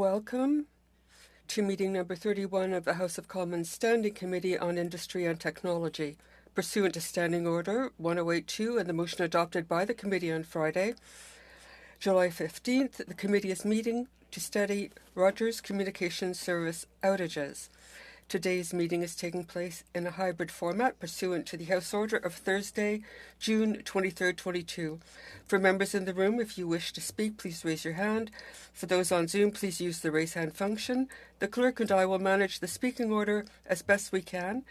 Welcome to meeting number 31 of the House of Commons Standing Committee on Industry and Technology. Pursuant to Standing Order 1082 and the motion adopted by the committee on Friday, July 15th, the committee is meeting to study Rogers Communications Service outages. Today's meeting is taking place in a hybrid format pursuant to the House Order of Thursday, June 23rd, 22. For members in the room, if you wish to speak, please raise your hand. For those on Zoom, please use the raise hand function. The clerk and I will manage the speaking order as best we can,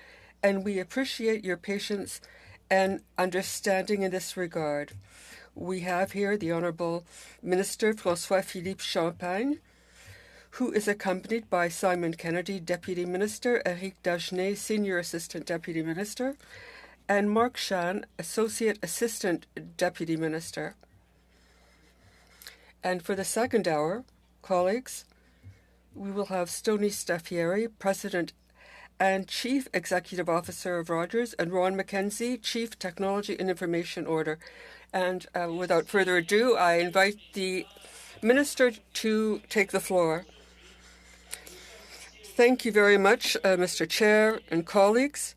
and we appreciate your patience and understanding in this regard. We have here the Honourable Minister François-Philippe Champagne, who is accompanied by Simon Kennedy, Deputy Minister, Eric Dagenet, Senior Assistant Deputy Minister, and Mark Shan, Associate Assistant Deputy Minister. And for the second hour, colleagues, we will have Stony Staffieri, President and Chief Executive Officer of Rogers, and Ron McKenzie, Chief Technology and Information Order. And without further ado, I invite the Minister to take the floor. Thank you very much, Mr. Chair and colleagues.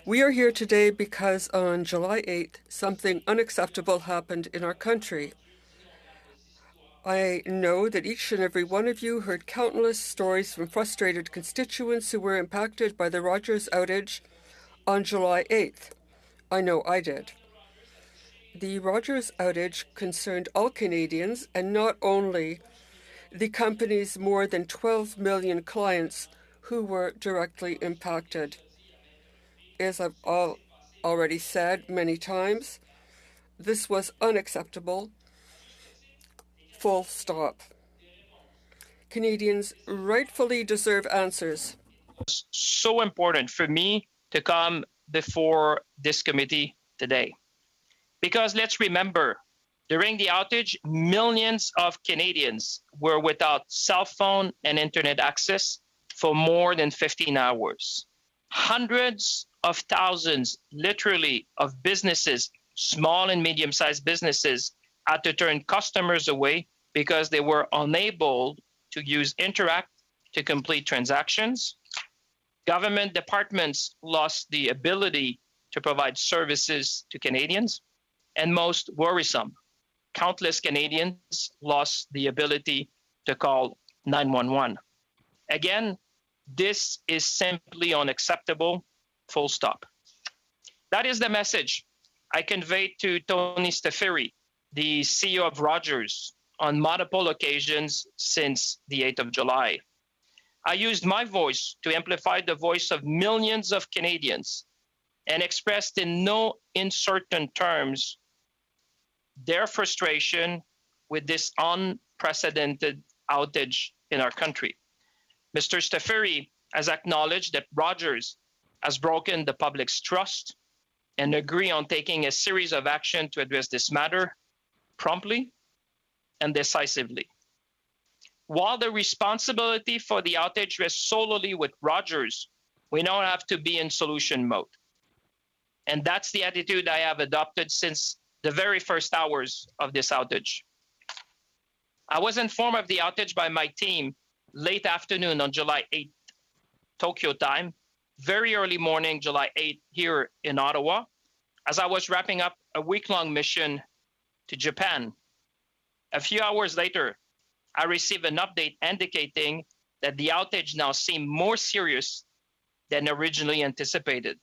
We are here today because on July 8th, something unacceptable happened in our country. I know that each and every one of you heard countless stories from frustrated constituents who were impacted by the Rogers outage on July 8th. I know I did. The Rogers outage concerned all Canadians and not only the company's more than 12 million clients who were directly impacted. As I've already said many times, this was unacceptable. Full stop. Canadians rightfully deserve answers. It's so important for me to come before this committee today. Because let's remember, during the outage, millions of Canadians were without cell phone and internet access for more than 15 hours. Hundreds of thousands, literally, of businesses, small and medium-sized businesses, had to turn customers away because they were unable to use Interact to complete transactions. Government departments lost the ability to provide services to Canadians. And most worrisome, countless Canadians lost the ability to call 911. Again, this is simply unacceptable, full stop. That is the message I conveyed to Tony Staffieri, the CEO of Rogers, on multiple occasions since the 8th of July. I used my voice to amplify the voice of millions of Canadians and expressed in no uncertain terms their frustration with this unprecedented outage in our country. Mr. Staffieri has acknowledged that Rogers has broken the public's trust and agree on taking a series of action to address this matter promptly and decisively. While the responsibility for the outage rests solely with Rogers, we now have to be in solution mode. And that's the attitude I have adopted since the very first hours of this outage. I was informed of the outage by my team late afternoon on July 8th, Tokyo time, very early morning, July 8th, here in Ottawa, as I was wrapping up a week-long mission to Japan. A few hours later, I received an update indicating that the outage now seemed more serious than originally anticipated.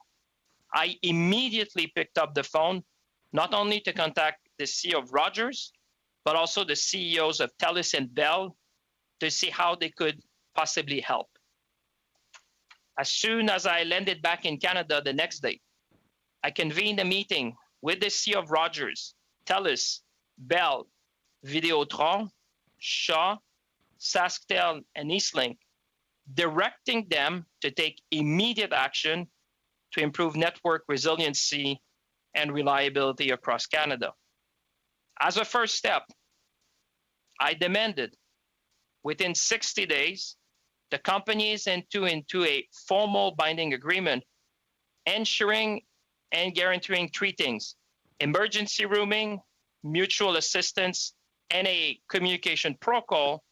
I immediately picked up the phone, not only to contact the CEO of Rogers, but also the CEOs of TELUS and Bell to see how they could possibly help. As soon as I landed back in Canada the next day, I convened a meeting with the CEO of Rogers, TELUS, Bell, Videotron, Shaw, SaskTel, and Eastlink, directing them to take immediate action to improve network resiliency and reliability across Canada. As a first step, I demanded within 60 days, the companies enter into a formal binding agreement ensuring and guaranteeing three things: emergency rooming, mutual assistance, and a communication protocol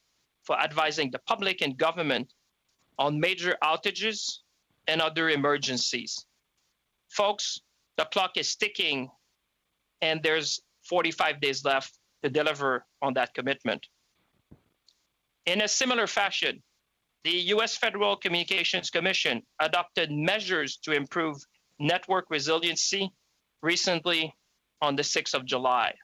for advising the public and government on major outages and other emergencies. Folks, the clock is ticking, and there's 45 days left to deliver on that commitment. In a similar fashion, the U.S. Federal Communications Commission adopted measures to improve network resiliency recently on the 6th of July.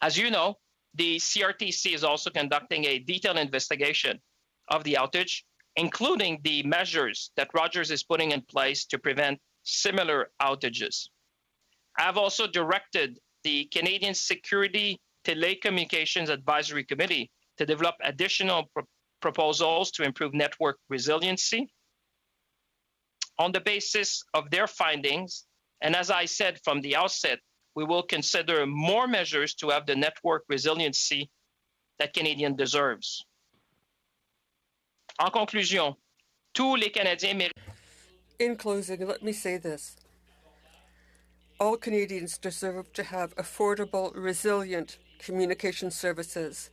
As you know, the CRTC is also conducting a detailed investigation of the outage, including the measures that Rogers is putting in place to prevent similar outages. I've also directed the Canadian Security Telecommunications Advisory Committee to develop additional proposals to improve network resiliency. On the basis of their findings, and as I said from the outset, we will consider more measures to have the network resiliency that Canadians deserves. En conclusion, tous les Canadiens méritent. In closing, let me say this. All Canadians deserve to have affordable, resilient communication services.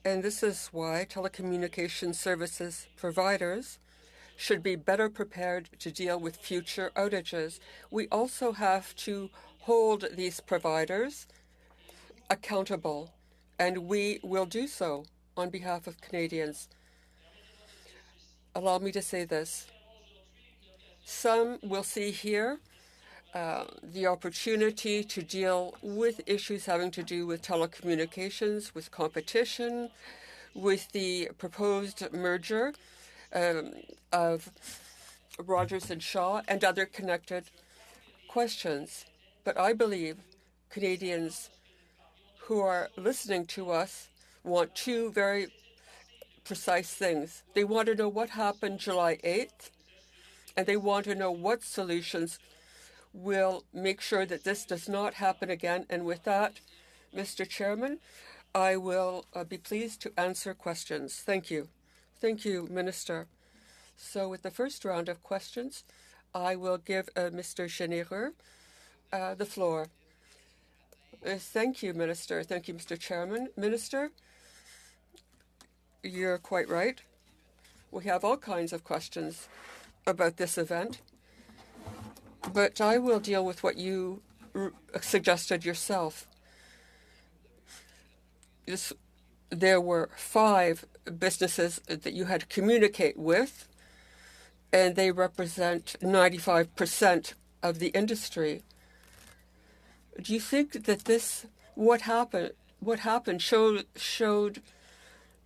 And this is why telecommunication services providers should be better prepared to deal with future outages. We also have to hold these providers accountable, and we will do so on behalf of Canadians. Allow me to say this. Some will see here the opportunity to deal with issues having to do with telecommunications, with competition, with the proposed merger of Rogers and Shaw, and other connected questions. But I believe Canadians who are listening to us want two very precise things. They want to know what happened July 8th, and they want to know what solutions will make sure that this does not happen again. And with that, Mr. Chairman, I will be pleased to answer questions. Thank you. Thank you, Minister. So with the first round of questions, I will give Mr. Généreux the floor. Thank you, Minister. Thank you, Mr. Chairman. Minister, you're quite right. We have all kinds of questions about this event, but I will deal with what you suggested yourself. There were 5 businesses that you had to communicate with, and they represent 95% of the industry. Do you think that what happened showed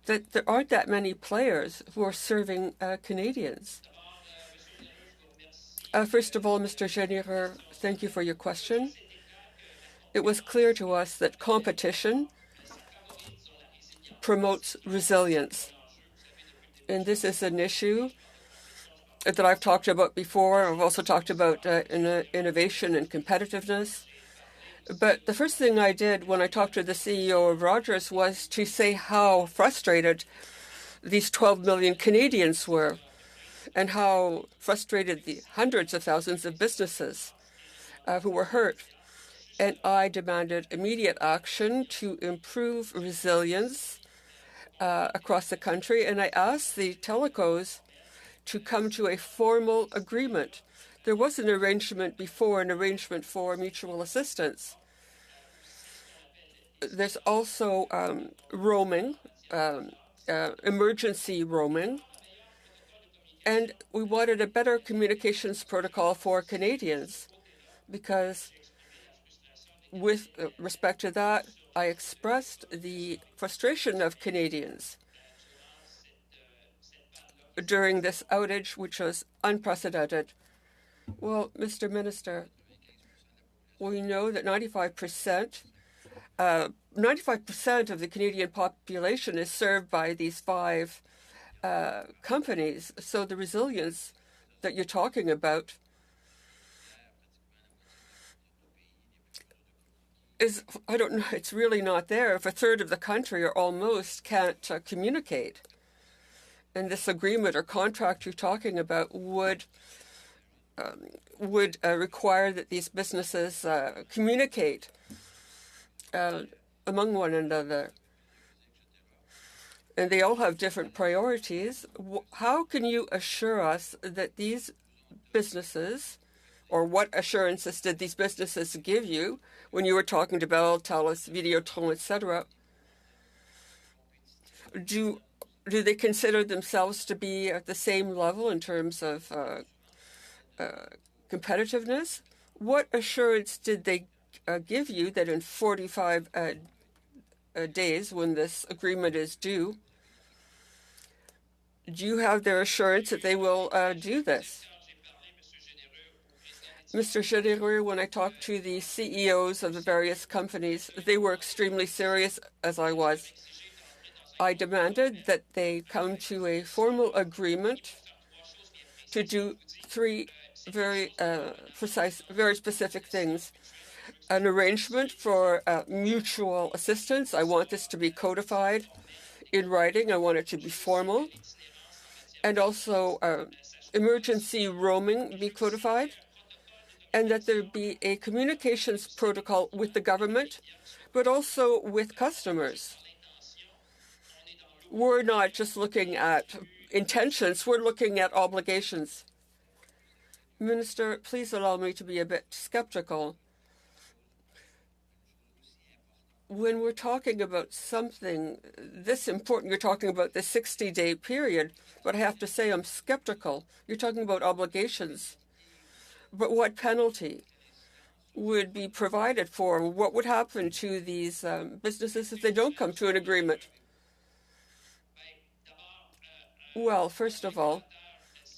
that there aren't that many players who are serving Canadians? First of all, Mr. Généreux, thank you for your question. It was clear to us that competition promotes resilience. And this is an issue that I've talked about before. I've also talked about innovation and competitiveness. But the first thing I did when I talked to the CEO of Rogers was to say how frustrated these 12 million Canadians were, and how frustrated the hundreds of thousands of businesses who were hurt. And I demanded immediate action to improve resilience across the country. And I asked the telecos to come to a formal agreement. There was an arrangement before, an arrangement for mutual assistance. There's also roaming, emergency roaming. And we wanted a better communications protocol for Canadians because with respect to that, I expressed the frustration of Canadians during this outage, which was unprecedented. Well, Mr. Minister, we know that 95% of the Canadian population is served by these 5 companies. So the resilience that you're talking about is, I don't know, it's really not there if a third of the country or almost can't communicate. And this agreement or contract you're talking about would require that these businesses communicate among one another. and they all have different priorities. How can you assure us that these businesses, or what assurances did these businesses give you when you were talking to Bell, TELUS, Videotron, etc.? Do they consider themselves to be at the same level in terms of competitiveness? What assurance did they give you that in 45 days, when this agreement is due, do you have their assurance that they will do this? Mr. Généreux, when I talked to the CEOs of the various companies, they were extremely serious, as I was. I demanded that they come to a formal agreement to do three very precise, very specific things. An arrangement for mutual assistance. I want this to be codified in writing. I want it to be formal. And also emergency roaming be codified, and that there be a communications protocol with the government, but also with customers. We're not just looking at intentions, we're looking at obligations. Minister, please allow me to be a bit skeptical. When we're talking about something this important, you're talking about the 60-day period, but I have to say I'm skeptical. You're talking about obligations. But what penalty would be provided for? What would happen to these businesses if they don't come to an agreement? Well, first of all,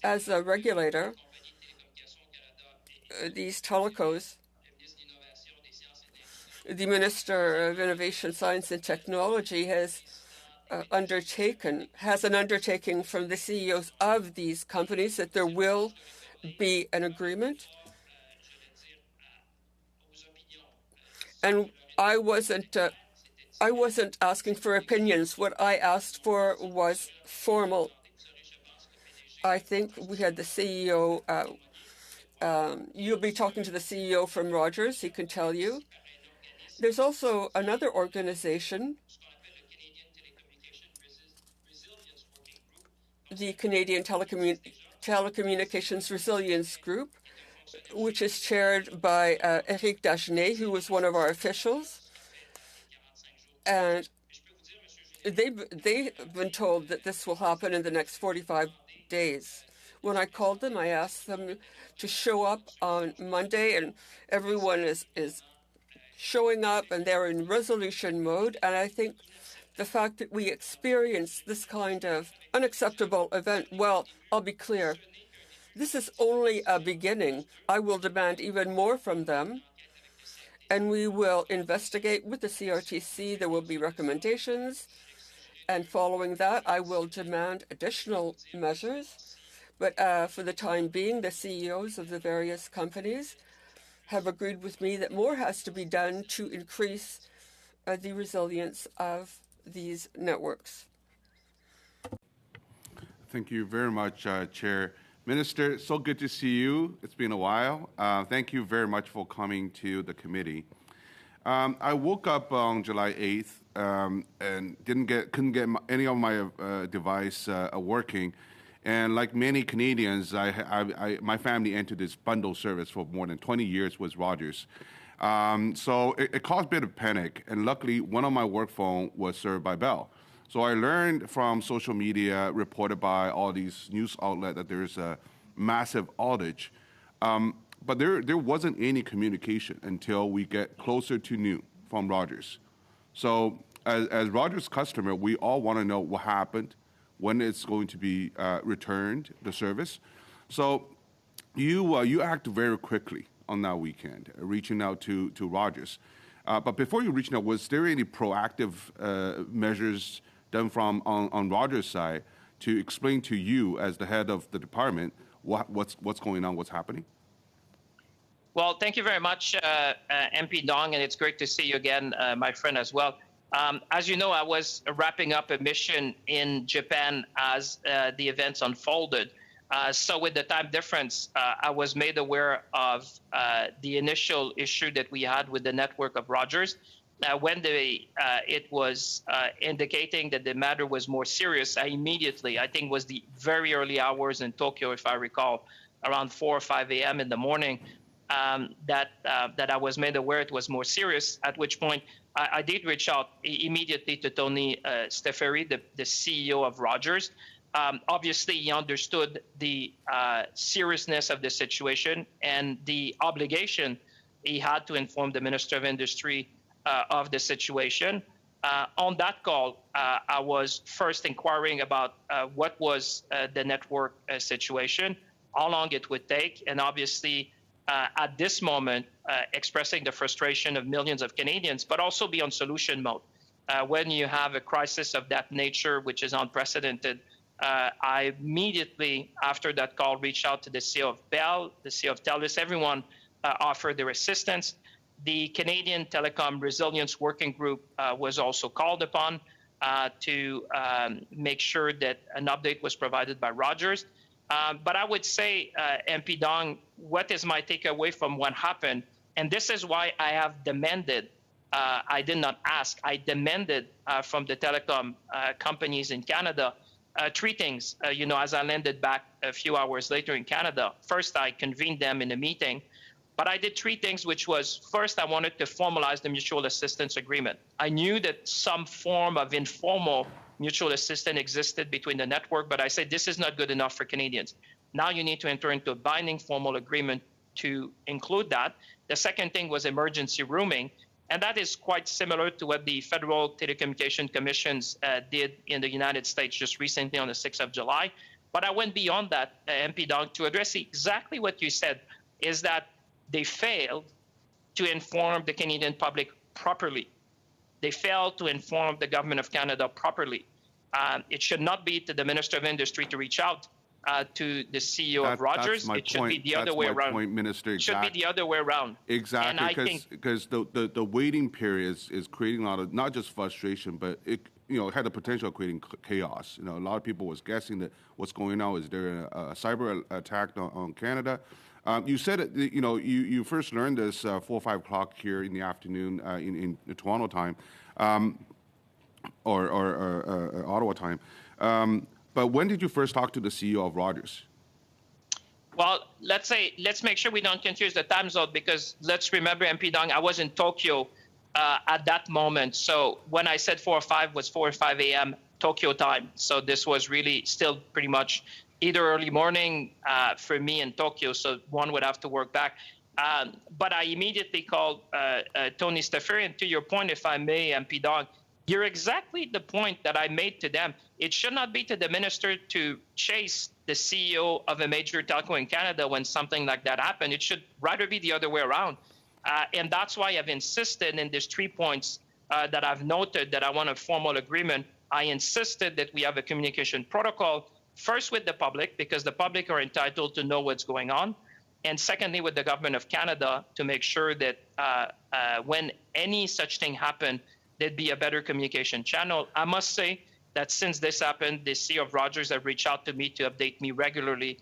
as a regulator, these telecos, the Minister of Innovation, Science and Technology has an undertaking from the CEOs of these companies that there will be an agreement. And I wasn't asking for opinions. What I asked for was formal. I think we had the CEO. You'll be talking to the CEO from Rogers. He can tell you. There's also another organization, the Canadian Telecommunications Resilience Group, which is chaired by Éric Dagenet, who was one of our officials. And they've been told that this will happen in the next 45 days. When I called them, I asked them to show up on Monday, and everyone is showing up, and they're in resolution mode. And I think the fact that we experienced this kind of unacceptable event, well, I'll be clear, this is only a beginning. I will demand even more from them, and we will investigate with the CRTC. There will be recommendations, and following that, I will demand additional measures. But for the time being, the CEOs of the various companies have agreed with me that more has to be done to increase the resilience of these networks. Thank you very much, Chair. Minister, so good to see you. It's been a while. Thank you very much for coming to the committee. I woke up on July 8th and couldn't get any of my device working. And like many Canadians, my family entered this bundle service for more than 20 years with Rogers. So it caused a bit of panic. And luckily, one of my work phone was served by Bell. So I learned from social media, reported by all these news outlets, that there's a massive outage. But there wasn't any communication until we get closer to noon from Rogers. So as Rogers customer, we all want to know what happened, when it's going to be returned, the service. So you act very quickly on that weekend, reaching out to Rogers. But before you reached out, was there any proactive measures done from on Rogers' side to explain to you, as the head of the department, what's going on, what's happening? Well, thank you very much, MP Dong, and it's great to see you again, my friend, as well. As you know, I was wrapping up a mission in Japan as the events unfolded. So with the time difference, I was made aware of the initial issue that we had with the network of Rogers. when it was indicating that the matter was more serious, I immediately, I think it was the very early hours in Tokyo, if I recall, around 4 or 5 a.m. in the morning, that I was made aware it was more serious, at which point I did reach out immediately to Tony Steferi, the CEO of Rogers. Obviously, he understood the seriousness of the situation and the obligation he had to inform the Minister of Industry of the situation. On that call, I was first inquiring about what was the network situation, how long it would take, and obviously at this moment expressing the frustration of millions of Canadians, but also be on solution mode. When you have a crisis of that nature, which is unprecedented, I immediately, after that call, reached out to the CEO of Bell, the CEO of TELUS. Everyone offered their assistance. The Canadian Telecom Resilience Working Group was also called upon to make sure that an update was provided by Rogers. But I would say, MP Dong, what is my takeaway from what happened? And this is why I have demanded, I did not ask, I demanded from the telecom companies in Canada three things, as I landed back a few hours later in Canada. First, I convened them in a meeting. But I did three things, which was, first, I wanted to formalize the mutual assistance agreement. I knew that some form of informal mutual assistance existed between the network, but I said, this is not good enough for Canadians. Now you need to enter into a binding formal agreement to include that. The second thing was emergency rooming, and that is quite similar to what the Federal Telecommunication Commissions did in the United States just recently on the 6th of July. But I went beyond that, MP Dong, to address exactly what you said, is that they failed to inform the Canadian public properly. They failed to inform the government of Canada properly. It should not be to the Minister of Industry to reach out to the CEO of Rogers. It should be the other way around. Point, Minister. It should be the other way around. Exactly, because the waiting period is creating a lot of not just frustration, but it had the potential of creating chaos. A lot of people was guessing that what's going on, is there a cyber attack on Canada? You said it, you first learned this 4 or 5 o'clock here in the afternoon in Toronto time, or Ottawa time. But when did you first talk to the CEO of Rogers? Well, let's make sure we don't confuse the time zone, because let's remember, MP Dong, I was in Tokyo at that moment. So when I said 4 or 5 was 4 or 5 a.m. Tokyo time. So this was really still pretty much either early morning for me in Tokyo, so one would have to work back. But I immediately called Tony Steferi, and to your point, if I may, MP Dong, you're exactly the point that I made to them. It should not be to the minister to chase the CEO of a major telco in Canada when something like that happened. It should rather be the other way around. And that's why I've insisted in these 3 points that I've noted that I want a formal agreement. I insisted that we have a communication protocol, first with the public, because the public are entitled to know what's going on, and secondly with the government of Canada to make sure that when any such thing happened, there'd be a better communication channel. I must say that since this happened, the CEO of Rogers have reached out to me to update me regularly,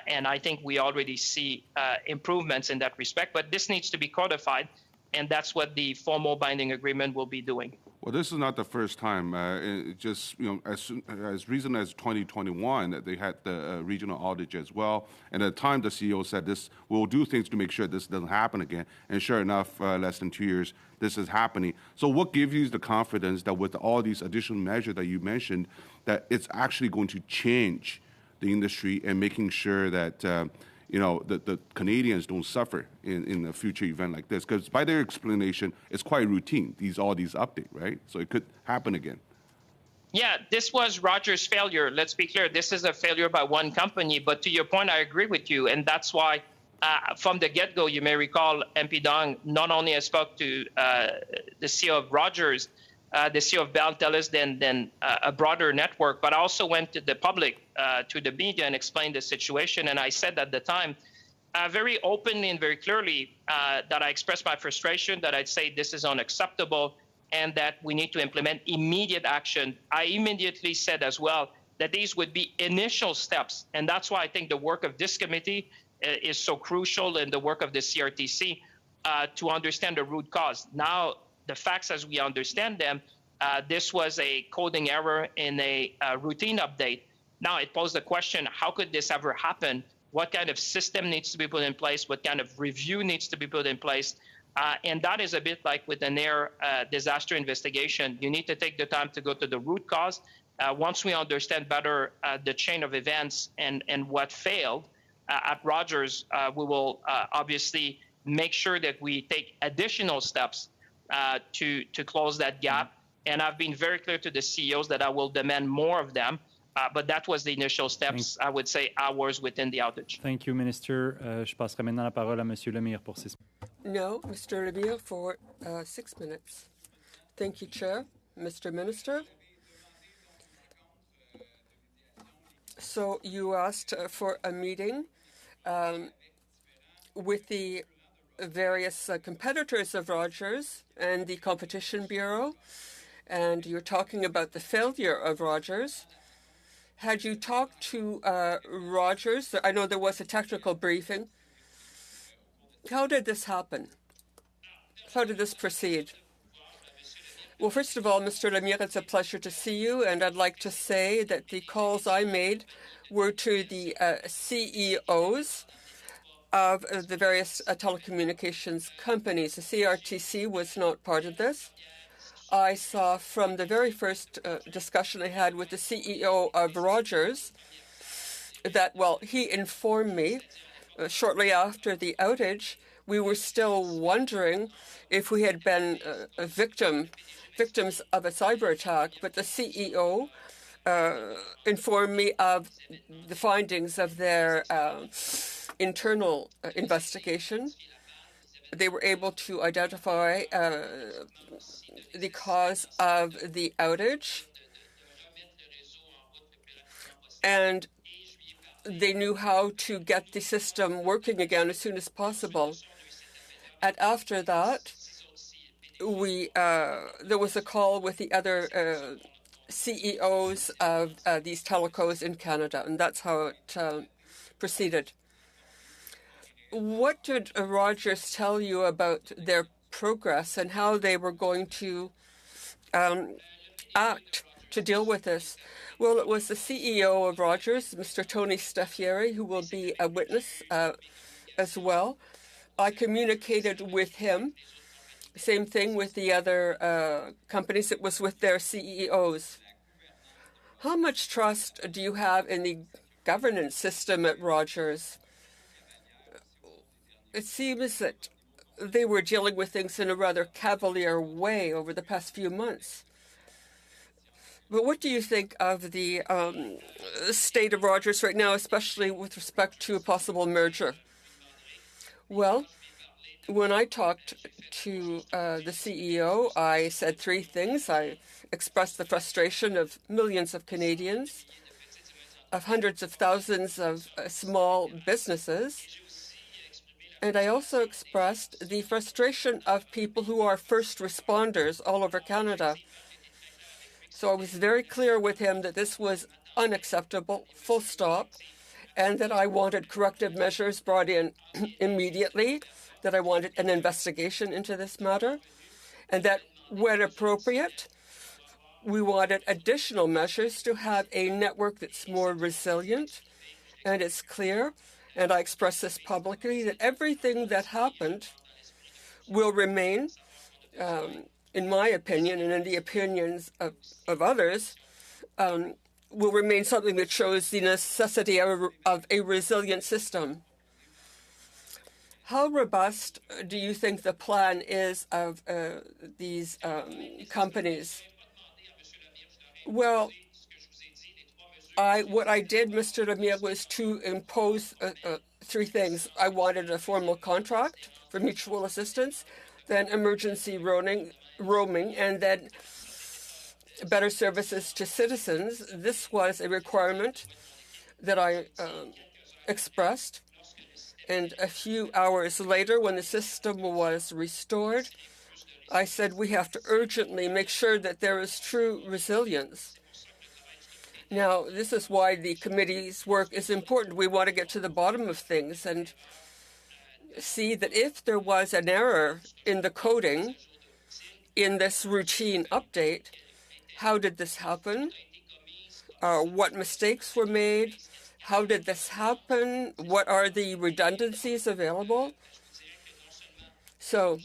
and I think we already see improvements in that respect, but this needs to be codified, and that's what the formal binding agreement will be doing. Well, this is not the first time. As recent as 2021, that they had the regional outage as well. And at the time, the CEO said this, we'll do things to make sure this doesn't happen again. And sure enough, less than 2 years, this is happening. So what gives you the confidence that with all these additional measures that you mentioned, that it's actually going to change the industry and making sure that the Canadians don't suffer in a future event like this? Because by their explanation, it's quite routine, all these updates, right? So it could happen again. Yeah, this was Rogers' failure. Let's be clear. This is a failure by one company. But to your point, I agree with you. And that's why from the get-go, you may recall, MP Dong, not only I spoke to the CEO of Rogers, the CEO of Bell, TELUS, then a broader network, but I also went to the public, to the media, and explained the situation. And I said at the time, very openly and very clearly, that I expressed my frustration, that I'd say this is unacceptable, and that we need to implement immediate action. I immediately said as well that these would be initial steps, and that's why I think the work of this committee is so crucial, and the work of the CRTC to understand the root cause. Now, the facts as we understand them, this was a coding error in a routine update. Now it posed the question, how could this ever happen? What kind of system needs to be put in place? What kind of review needs to be put in place? And that is a bit like with an air disaster investigation. You need to take the time to go to the root cause. Once we understand better the chain of events and what failed at Rogers, we will obviously make sure that we take additional steps to close that gap. And I've been very clear to the CEOs that I will demand more of them. But that was the initial steps, I would say, hours within the outage. Thank you, Minister. Je passerai maintenant la parole à Monsieur Lemire pour 6 minutes. No, Mr. Lemire for 6 minutes. Thank you, Chair. Mr. Minister. So you asked for a meeting with the various competitors of Rogers and the Competition Bureau, and you're talking about the failure of Rogers. Had you talked to Rogers? I know there was a technical briefing. How did this happen? How did this proceed? Well, first of all, Mr. Lemire, it's a pleasure to see you, and I'd like to say that the calls I made were to the CEOs of the various telecommunications companies. The CRTC was not part of this. I saw from the very first discussion I had with the CEO of Rogers that, well, he informed me shortly after the outage, we were still wondering if we had been victims of a cyber attack, but the CEO informed me of the findings of their internal investigation. They were able to identify the cause of the outage, and they knew how to get the system working again as soon as possible. And after that, there was a call with the other CEOs of these telcos in Canada, and that's how it proceeded. What did Rogers tell you about their progress and how they were going to act to deal with this? Well, it was the CEO of Rogers, Mr. Tony Staffieri, who will be a witness as well. I communicated with him. Same thing with the other companies. It was with their CEOs. How much trust do you have in the governance system at Rogers? It seems that they were dealing with things in a rather cavalier way over the past few months. But what do you think of the state of Rogers right now, especially with respect to a possible merger? Well, when I talked to the CEO, I said three things. I expressed the frustration of millions of Canadians, of hundreds of thousands of small businesses. And I also expressed the frustration of people who are first responders all over Canada. So I was very clear with him that this was unacceptable, full stop, and that I wanted corrective measures brought in immediately, that I wanted an investigation into this matter, and that when appropriate, we wanted additional measures to have a network that's more resilient. And it's clear, and I express this publicly, that everything that happened will remain, in my opinion and in the opinions of others, will remain something that shows the necessity of a resilient system. How robust do you think the plan is of these companies? Well, what I did, Mr. Lemire, was to impose three things. I wanted a formal contract for mutual assistance, then emergency roaming, and then better services to citizens. This was a requirement that I expressed. And a few hours later, when the system was restored, I said we have to urgently make sure that there is true resilience. Now, this is why the committee's work is important. We want to get to the bottom of things and see that if there was an error in the coding, in this routine update, how did this happen? What mistakes were made? How did this happen? What are the redundancies available? So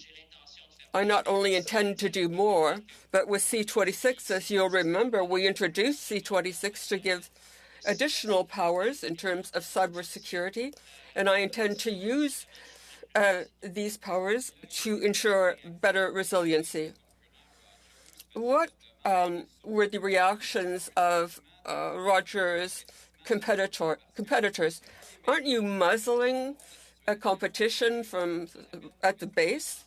I not only intend to do more, but with C26, as you'll remember, we introduced C26 to give additional powers in terms of cybersecurity, and I intend to use these powers to ensure better resiliency. What were the reactions of Rogers' competitors? Aren't you muzzling a competition from at the base?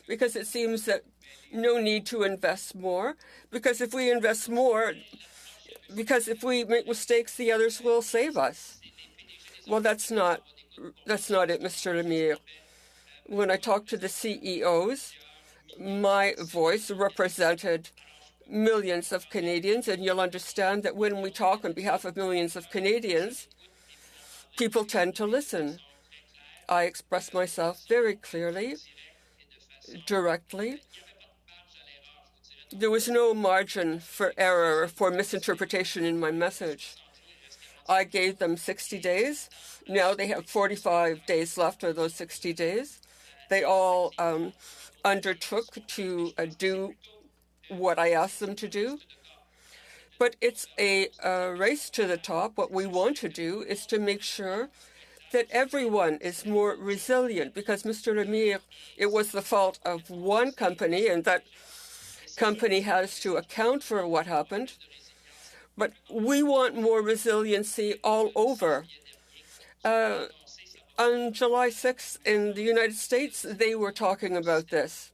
Because it seems that no need to invest more. Because if we invest more, because if we make mistakes, the others will save us. Well, that's not it, Mr. Lemire. When I talked to the CEOs, my voice represented millions of Canadians, and you'll understand that when we talk on behalf of millions of Canadians, people tend to listen. I express myself very clearly, directly. There was no margin for error or for misinterpretation in my message. I gave them 60 days. Now they have 45 days left of those 60 days. They all undertook to do what I asked them to do. But it's a race to the top. What we want to do is to make sure that everyone is more resilient, because, Mr. Lemire, it was the fault of one company, and that company has to account for what happened. But we want more resiliency all over. On July 6th in the United States, they were talking about this.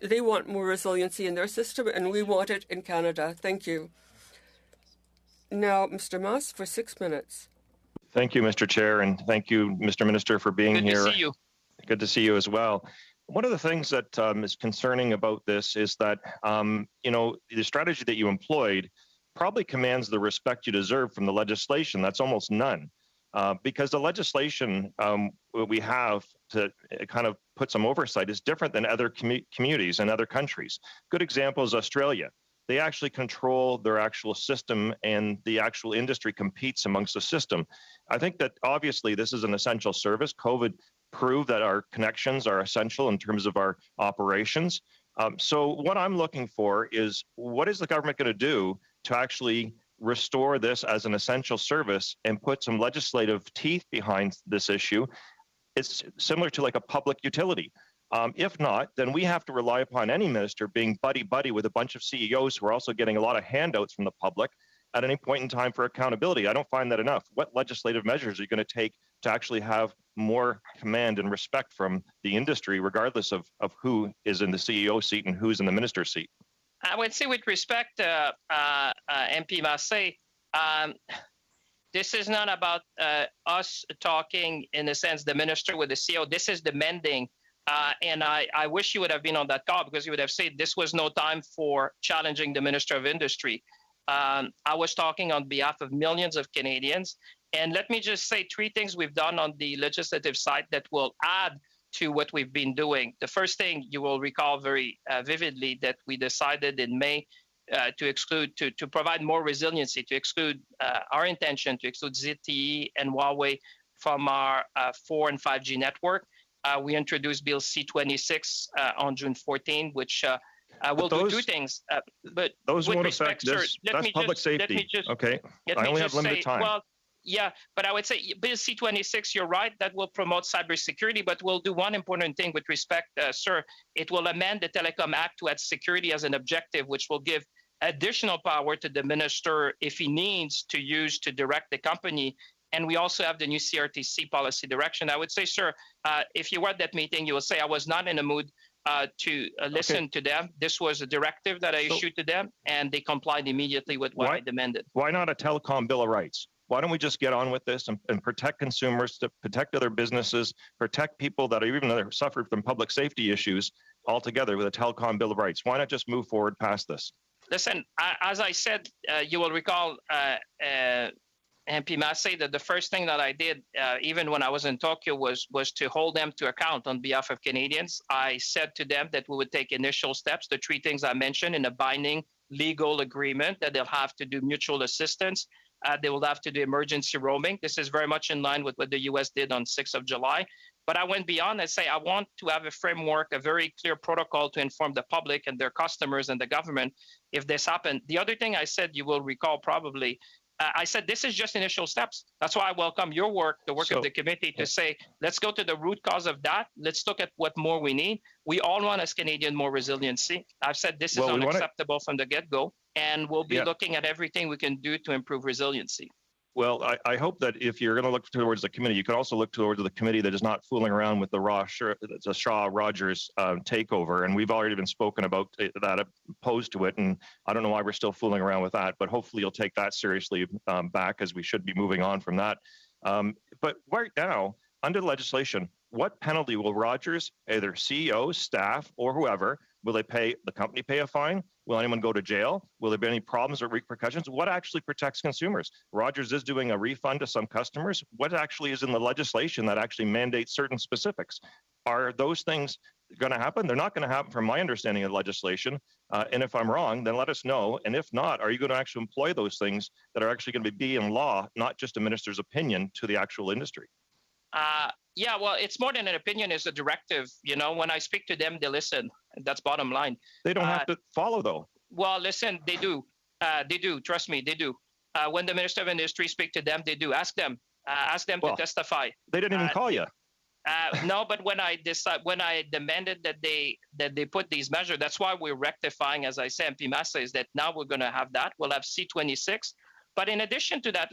They want more resiliency in their system, and we want it in Canada. Thank you. Now, Mr. Moss, for 6 minutes. Thank you, Mr. Chair, and thank you, Mr. Minister, for being here. Good to see you. Good to see you as well. One of the things that is concerning about this is that, the strategy that you employed probably commands the respect you deserve from the legislation. That's almost none. Because the legislation we have to kind of put some oversight is different than other communities and other countries. Good example is Australia. They actually control their actual system, and the actual industry competes amongst the system. I think that obviously this is an essential service. COVID proved that our connections are essential in terms of our operations. So what I'm looking for is, what is the government going to do to actually restore this as an essential service and put some legislative teeth behind this issue? It's similar to like a public utility. If not, then we have to rely upon any minister being buddy-buddy with a bunch of CEOs who are also getting a lot of handouts from the public at any point in time for accountability. I don't find that enough. What legislative measures are you going to take to actually have more command and respect from the industry, regardless of who is in the CEO seat and who's in the minister's seat? I would say, with respect to MP Massé, this is not about us talking, in a sense, the minister with the CEO. This is demanding. And I wish you would have been on that call, because you would have said this was no time for challenging the Minister of Industry. I was talking on behalf of millions of Canadians. And let me just say 3 things we've done on the legislative side that will add to what we've been doing. The first thing, you will recall very vividly, that we decided in May to provide more resiliency, to exclude our intention to exclude ZTE and Huawei from our 4 and 5G network. We introduced Bill C-26 on June 14, which will do 2 things. But those with won't respect, affect this. sir, That's public safety. Okay, I only have limited time. Well, yeah, but I would say Bill C-26, you're right, that will promote cybersecurity, but will do one important thing with respect, sir. It will amend the Telecom Act to add security as an objective, which will give additional power to the minister if he needs to use to direct the company. And we also have the new CRTC policy direction. I would say, sir, if you were at that meeting, you will say I was not in a mood to listen to them. This was a directive that I issued to them, and they complied immediately with what I demanded. Why not a telecom bill of rights? Why don't we just get on with this and protect consumers, to protect other businesses, protect people that are even that have suffered from public safety issues altogether with a telecom bill of rights? Why not just move forward past this? Listen, as I said, you will recall MP Massey, that the first thing that I did, even when I was in Tokyo, was to hold them to account on behalf of Canadians. I said to them that we would take initial steps, the three things I mentioned, in a binding legal agreement, that they'll have to do mutual assistance. They will have to do emergency roaming. This is very much in line with what the U.S. did on 6th of July. But I went beyond and say I want to have a framework, a very clear protocol to inform the public and their customers and the government if this happened. The other thing I said, you will recall probably, I said this is just initial steps. That's why I welcome your work, the work of the committee, to say let's go to the root cause of that. Let's look at what more we need. We all want as Canadians more resiliency. I've said this is unacceptable from the get-go, and we'll be looking at everything we can do to improve resiliency. Well, I hope that if you're going to look towards the committee, you can also look towards the committee that is not fooling around with the Shaw-Rogers takeover. And we've already been spoken about that, opposed to it. And I don't know why we're still fooling around with that, but hopefully you'll take that seriously back, as we should be moving on from that. But right now, under the legislation, what penalty will Rogers, either CEO, staff, or whoever, will they pay? The company pay a fine? Will anyone go to jail? Will there be any problems or repercussions? What actually protects consumers? Rogers is doing a refund to some customers. What actually is in the legislation that actually mandates certain specifics? Are those things going to happen? They're not going to happen from my understanding of legislation. And if I'm wrong, then let us know. And if not, are you going to actually employ those things that are actually going to be in law, not just a minister's opinion to the actual industry? Yeah, well, it's more than an opinion, it's a directive. You know, when I speak to them, they listen. That's bottom line. They don't have to follow, though. Well, listen, they do. They do. Trust me, they do. When the Minister of Industry speak to them, they do. Ask them to testify. They didn't even call you. No, but when I demanded that they put these measures, that's why we're rectifying, as I say, MP Massa, is that now we're going to have that. We'll have C26. But in addition to that,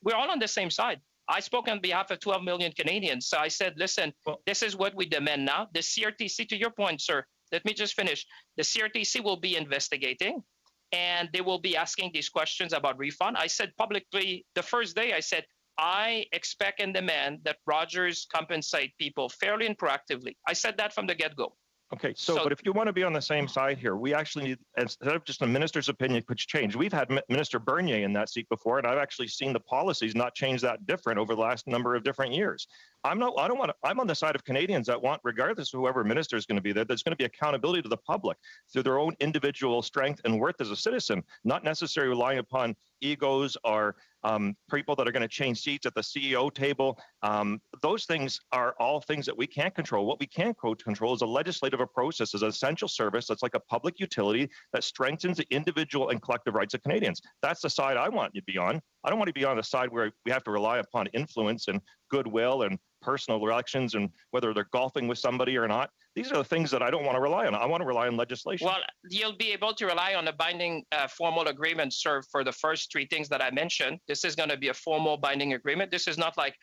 we're all on the same side. I spoke on behalf of 12 million Canadians. So I said, listen, this is what we demand now. The CRTC, to your point, sir, let me just finish. The CRTC will be investigating, and they will be asking these questions about refund. I said publicly the first day, I said, I expect and demand that Rogers compensate people fairly and proactively. I said that from the get-go. Okay, so but if you want to be on the same side here, we actually need, instead of just a minister's opinion, which changed. We've had Minister Bernier in that seat before, and I've actually seen the policies not change that different over the last number of different years. I'm on the side of Canadians that want, regardless of whoever minister is going to be there, there's going to be accountability to the public through their own individual strength and worth as a citizen, not necessarily relying upon egos or people that are going to change seats at the CEO table. Those things are all things that we can't control. What we can control is a legislative process, as an essential service that's like a public utility that strengthens the individual and collective rights of Canadians. That's the side I want you to be on. I don't want to be on the side where we have to rely upon influence and goodwill and personal elections and whether they're golfing with somebody or not. These are the things that I don't want to rely on. I want to rely on legislation. Well, you'll be able to rely on a binding formal agreement, sir, for the first three things that I mentioned. This is going to be a formal binding agreement. This is not like,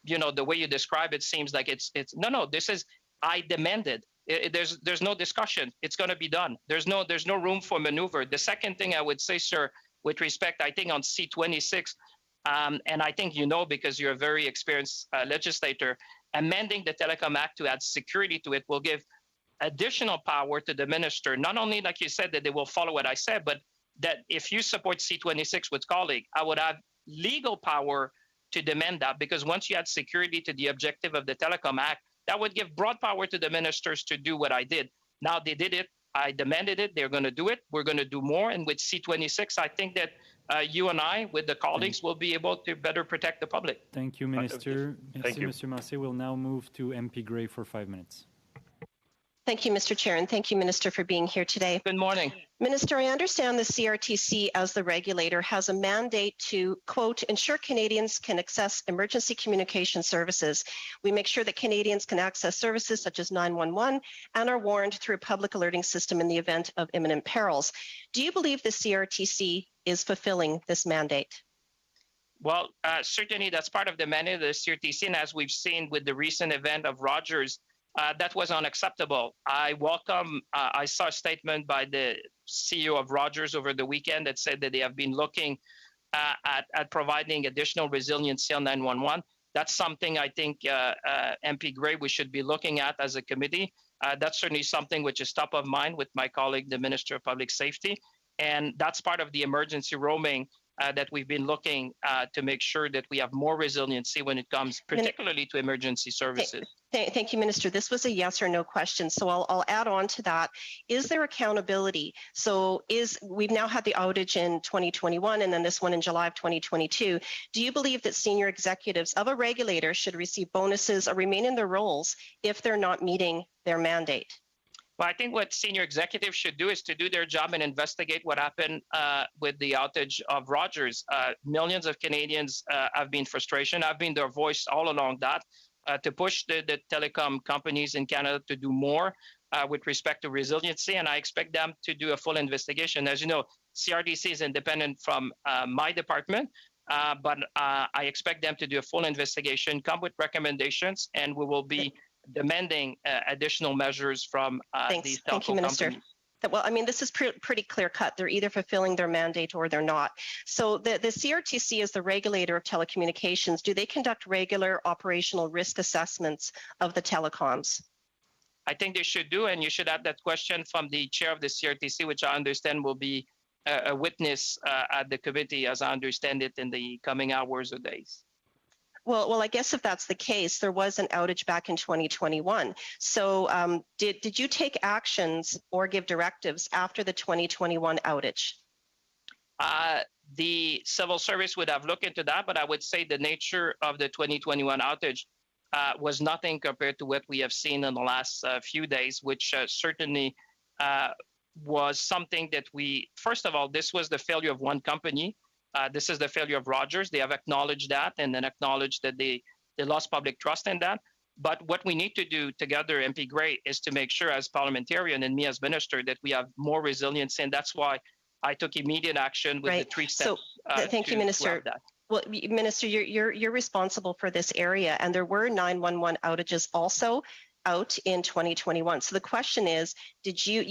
you know, the way you describe it seems like it's no, this is, I demanded. There's no discussion. It's going to be done. There's no room for maneuver. The second thing I would say, sir, with respect, I think on C26, and I think you know because you're a very experienced legislator, amending the Telecom Act to add security to it will give additional power to the minister. Not only, like you said, that they will follow what I said, but that if you support C26 with colleague, I would have legal power to demand that, because once you add security to the objective of the Telecom Act, that would give broad power to the ministers to do what I did. Now they did it. I demanded it. They're going to do it. We're going to do more. And with C26, I think that you and I, with the colleagues, will be able to better protect the public. Thank you, Minister. Thank you. Mr. Massé. We'll now move to MP Gray for 5 minutes. Thank you, Mr. Chair, and thank you, Minister, for being here today. Good morning. Minister, I understand the CRTC, as the regulator, has a mandate to, quote, ensure Canadians can access emergency communication services. We make sure that Canadians can access services such as 911 and are warned through a public alerting system in the event of imminent perils. Do you believe the CRTC is fulfilling this mandate? Well, certainly that's part of the mandate of the CRTC, and as we've seen with the recent event of Rogers, that was unacceptable. I saw a statement by the CEO of Rogers over the weekend that said that they have been looking at providing additional resiliency on 911. That's something I think, MP Gray, we should be looking at as a committee. That's certainly something which is top of mind with my colleague, the Minister of Public Safety. And that's part of the emergency roaming that we've been looking to make sure that we have more resiliency when it comes particularly to emergency services. Thank you, Minister. This was a yes or no question, so I'll add on to that. Is there accountability? So we've now had the outage in 2021 and then this one in July of 2022. Do you believe that senior executives of a regulator should receive bonuses or remain in their roles if they're not meeting their mandate? Well, I think what senior executives should do is to do their job and investigate what happened with the outage of Rogers. Millions of Canadians have been frustration. I've been their voice all along that to push the telecom companies in Canada to do more with respect to resiliency, and I expect them to do a full investigation. As you know, CRDC is independent from my department, but I expect them to do a full investigation, come with recommendations, and we will be demanding additional measures from these telco Thank you, Minister. companies. Well, I mean, this is pretty clear cut. They're either fulfilling their mandate or they're not. So the CRTC is the regulator of telecommunications. Do they conduct regular operational risk assessments of the telecoms? I think they should do, and you should have that question from the chair of the CRTC, which I understand will be a witness at the committee, as I understand it, in the coming hours or days. Well, I guess if that's the case, there was an outage back in 2021. So did you take actions or give directives after the 2021 outage? The civil service would have looked into that, but I would say the nature of the 2021 outage was nothing compared to what we have seen in the last few days, which certainly was something that first of all, this was the failure of one company. This is the failure of Rogers. They have acknowledged that and then acknowledged that they lost public trust in that. But what we need to do together, MP Gray, is to make sure as parliamentarian and me as minister that we have more resilience. And that's why I took immediate action with the 3 steps. So, thank you, Minister. Well, Minister, you're responsible for this area, and there were 911 outages also out in 2021. So the question is, did you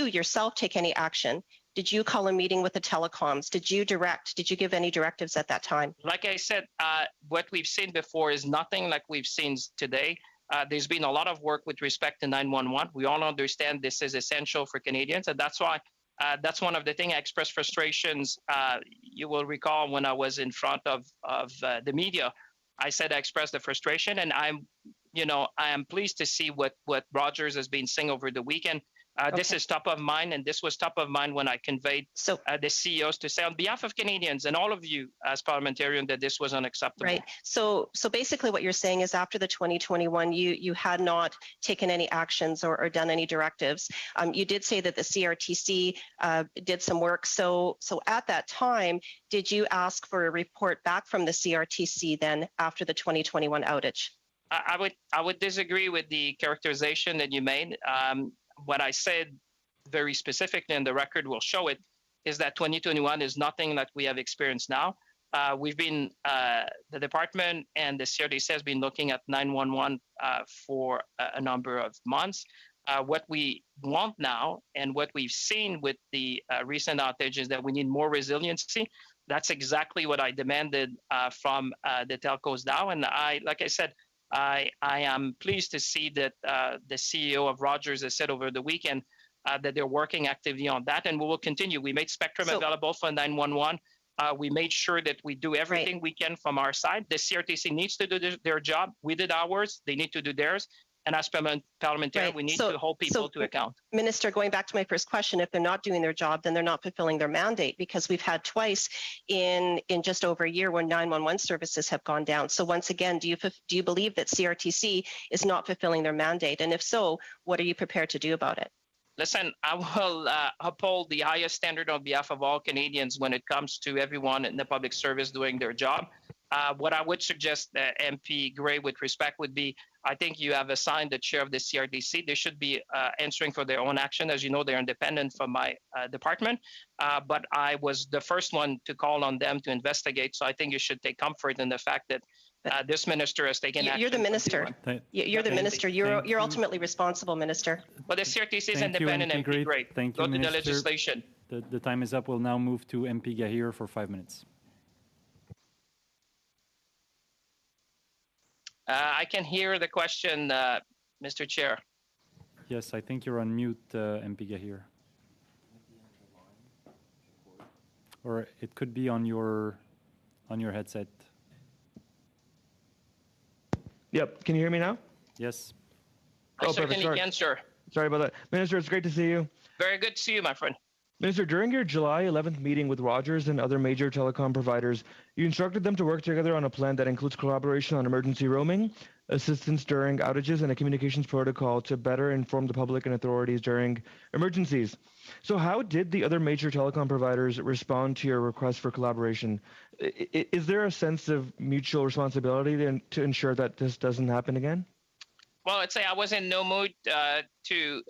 yourself take any action? Did you call a meeting with the telecoms? Did you give any directives at that time? Like I said, what we've seen before is nothing like we've seen today. There's been a lot of work with respect to 911. We all understand this is essential for Canadians, and that's why that's one of the things I expressed frustrations. You will recall when I was in front of the media, I said I expressed the frustration, and I am pleased to see what Rogers has been saying over the weekend. This is top of mind, and this was top of mind when I conveyed the CEOs to say on behalf of Canadians and all of you as parliamentarian that this was unacceptable. Right. So basically what you're saying is after the 2021, you had not taken any actions or done any directives. You did say that the CRTC did some work. So at that time, did you ask for a report back from the CRTC then after the 2021 outage? I would disagree with the characterization that you made. What I said very specifically, and the record will show it, is that 2021 is nothing that we have experienced now. We've been, the department and the CRDC has been looking at 911 for a number of months. What we want now and what we've seen with the recent outage is that we need more resiliency. That's exactly what I demanded from the telcos now. And like I said, I am pleased to see that the CEO of Rogers has said over the weekend that they're working actively on that, and we will continue. We made spectrum available for 911. We made sure that we do everything we can from our side. The CRTC needs to do their job. We did ours. They need to do theirs. And as parliamentarians, we need to hold people to account. Minister, going back to my first question, if they're not doing their job, then they're not fulfilling their mandate, because we've had twice in just over a year when 911 services have gone down. So once again, do you believe that CRTC is not fulfilling their mandate? And if so, what are you prepared to do about it? Listen, I will uphold the highest standard on behalf of all Canadians when it comes to everyone in the public service doing their job. What I would suggest, MP Gray, with respect, would be, I think you have assigned the chair of the CRDC. They should be answering for their own action. As you know, they're independent from my department. But I was the first one to call on them to investigate. So I think you should take comfort in the fact that this minister has taken action. You're the minister. You're the minister. You're ultimately responsible, Minister. But the CRTC is independent, MP Gray. Thank you, Go to the legislation. The time is up. We'll now move to MP Gahir for 5 minutes. I can hear the question, Mr. Chair. Yes, I think you're on mute, MP Gahir. Or it could be on your headset. Yep. Can you hear me now? Yes. I certainly can, sir. Sorry about that. Minister, it's great to see you. Very good to see you, my friend. Minister, during your July 11th meeting with Rogers and other major telecom providers, you instructed them to work together on a plan that includes collaboration on emergency roaming, assistance during outages, and a communications protocol to better inform the public and authorities during emergencies. So how did the other major telecom providers respond to your request for collaboration? Is there a sense of mutual responsibility to ensure that this doesn't happen again? Well, I'd say I was in no mood to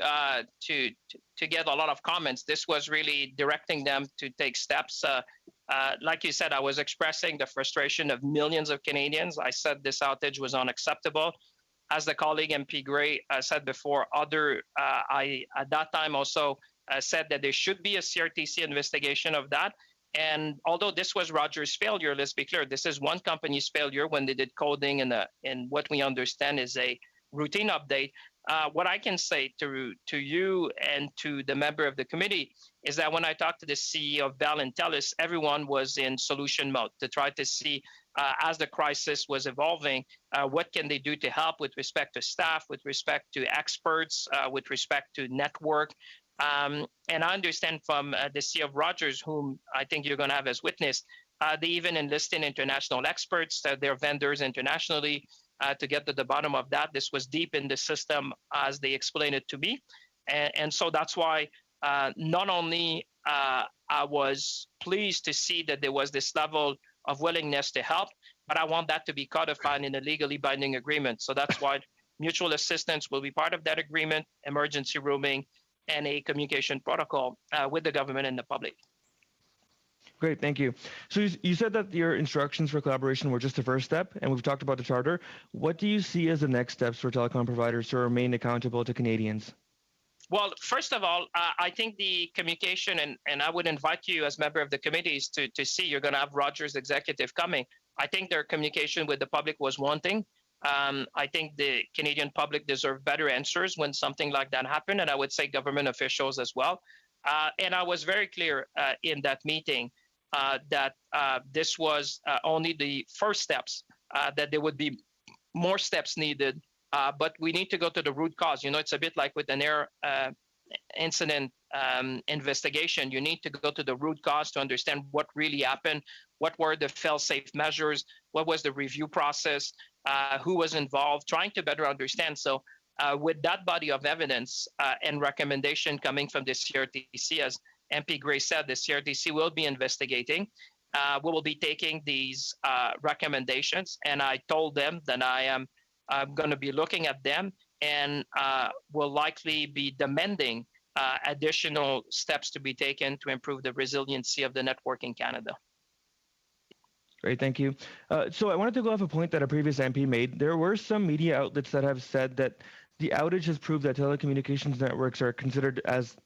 get a lot of comments. This was really directing them to take steps. Like you said, I was expressing the frustration of millions of Canadians. I said this outage was unacceptable. As the colleague MP Gray said before, I at that time also said that there should be a CRTC investigation of that. And although this was Rogers' failure, let's be clear, this is one company's failure when they did coding in what we understand is a routine update. What I can say to you and to the member of the committee is that when I talked to the CEO of Bell and TELUS, everyone was in solution mode to try to see, as the crisis was evolving, what can they do to help with respect to staff, with respect to experts, with respect to network. And I understand from the CEO of Rogers, whom I think you're going to have as witness, they even enlisted international experts, their vendors internationally, to get to the bottom of that. This was deep in the system as they explained it to me. And so that's why not only I was pleased to see that there was this level of willingness to help, but I want that to be codified in a legally binding agreement. So that's why mutual assistance will be part of that agreement, emergency roaming, and a communication protocol with the government and the public. Great, thank you. So you said that your instructions for collaboration were just the first step, and we've talked about the charter. What do you see as the next steps for telecom providers to remain accountable to Canadians? Well, first of all, I think the communication, and I would invite you as member of the committees to see, you're going to have Rogers executive coming. I think their communication with the public was one thing. I think the Canadian public deserve better answers when something like that happened, and I would say government officials as well. And I was very clear in that meeting that this was only the first steps, that there would be more steps needed, but we need to go to the root cause. You know, it's a bit like with an air incident investigation. You need to go to the root cause to understand what really happened, what were the fail-safe measures, what was the review process, who was involved, trying to better understand. So with that body of evidence and recommendation coming from the CRTC, as MP Gray said, the CRTC will be investigating. We will be taking these recommendations, and I told them that I am going to be looking at them and will likely be demanding additional steps to be taken to improve the resiliency of the network in Canada. Great, thank you. So I wanted to go off a point that a previous MP made. There were some media outlets that have said that the outage has proved that telecommunications networks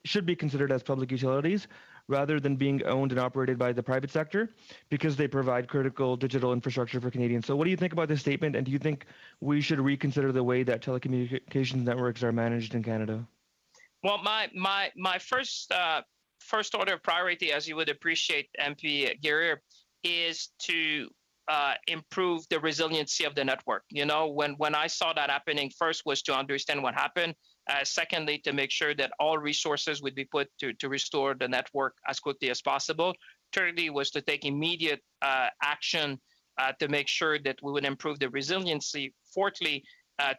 should be considered as public utilities rather than being owned and operated by the private sector because they provide critical digital infrastructure for Canadians. So what do you think about this statement, and do you think we should reconsider the way that telecommunications networks are managed in Canada? Well, my first order of priority, as you would appreciate, MP Guerrier, is to improve the resiliency of the network. You know, when I saw that happening, first was to understand what happened. Secondly, to make sure that all resources would be put to restore the network as quickly as possible. Thirdly, was to take immediate action to make sure that we would improve the resiliency. Fourthly,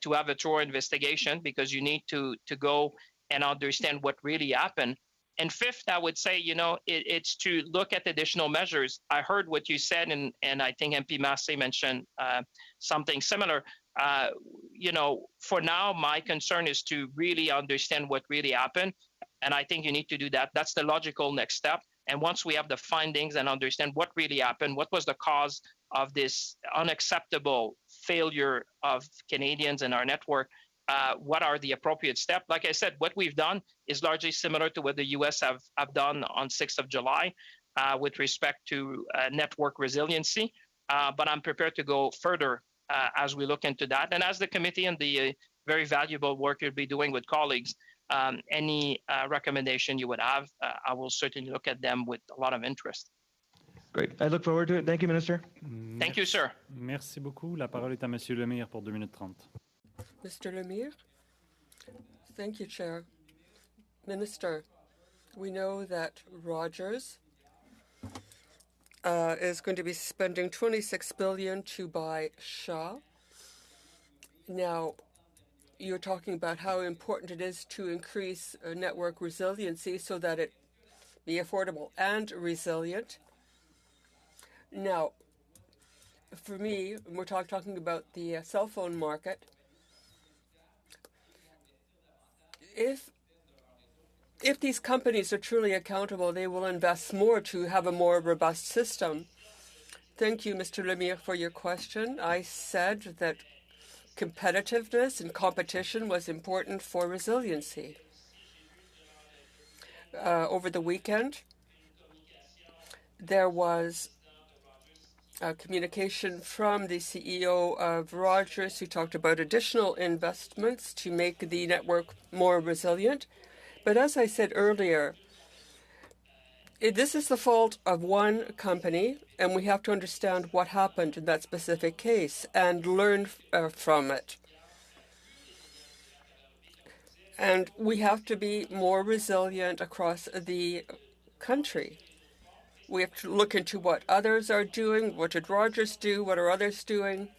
to have a thorough investigation, because you need to go and understand what really happened. And fifth, I would say, you know, it's to look at additional measures. I heard what you said, and I think MP Massey mentioned something similar. You know, for now, my concern is to really understand what really happened. And I think you need to do that. That's the logical next step. And once we have the findings and understand what really happened, what was the cause of this unacceptable failure of Canadians in our network, what are the appropriate steps? Like I said, what we've done is largely similar to what the US have done on 6th of July with respect to network resiliency. But I'm prepared to go further as we look into that. And as the committee and the very valuable work you'll be doing with colleagues, any recommendation you would have, I will certainly look at them with a lot of interest. Great. I look forward to it. Thank you, Minister. Thank you, sir. Merci beaucoup. La parole est à Monsieur Lemire pour 2 minutes 30. Mr. Lemire? Thank you, Chair. Minister, we know that Rogers is going to be spending $26 billion to buy Shaw. Now, you're talking about how important it is to increase network resiliency so that it be affordable and resilient. Now, for me, we're talking about the cell phone market. If these companies are truly accountable, they will invest more to have a more robust system. Thank you, Mr. Lemire, for your question. I said that competitiveness and competition was important for resiliency. Over the weekend, there was a communication from the CEO of Rogers who talked about additional investments to make the network more resilient. But as I said earlier, this is the fault of one company, and we have to understand what happened in that specific case and learn from it. And we have to be more resilient across the country. We have to look into what others are doing. What did Rogers do? What are others doing?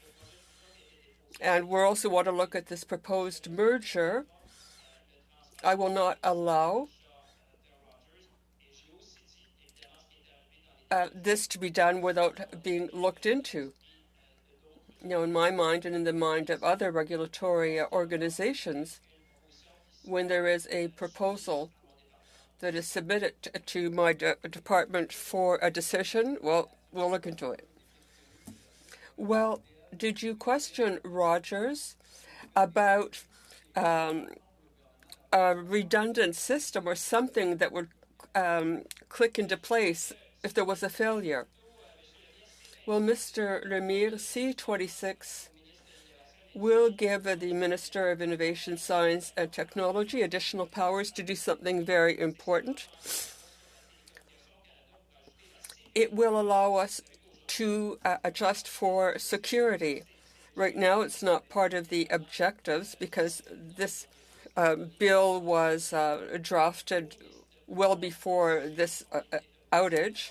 And we also want to look at this proposed merger. I will not allow this to be done without being looked into. In my mind and in the mind of other regulatory organizations, when there is a proposal that is submitted to my department for a decision, well, we'll look into it. Well, did you question Rogers about a redundant system or something that would click into place if there was a failure? Well, Mr. Lemire, C26 will give the Minister of Innovation, Science and Technology additional powers to do something very important. It will allow us to adjust for security. Right now, it's not part of the objectives because this bill was drafted well before this outage.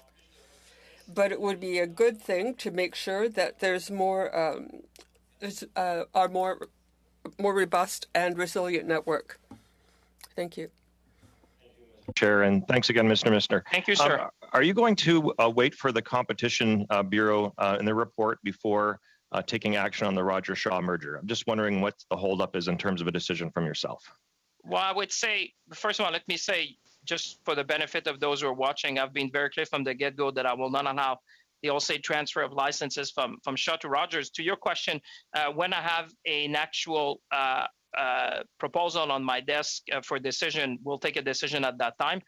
But it would be a good thing to make sure that there's more our more robust and resilient network. Thank you. Chair, and thanks again, Mr. Minister. Thank you, sir. Are you going to wait for the Competition Bureau in their report before taking action on the Rogers-Shaw merger? I'm just wondering what the holdup is in terms of a decision from yourself. Well, I would say, first of all, let me say, just for the benefit of those who are watching, I've been very clear from the get-go that I will not allow the wholesale transfer of licenses from Shaw to Rogers. To your question, when I have an actual proposal on my desk for decision, we'll take a decision at that time.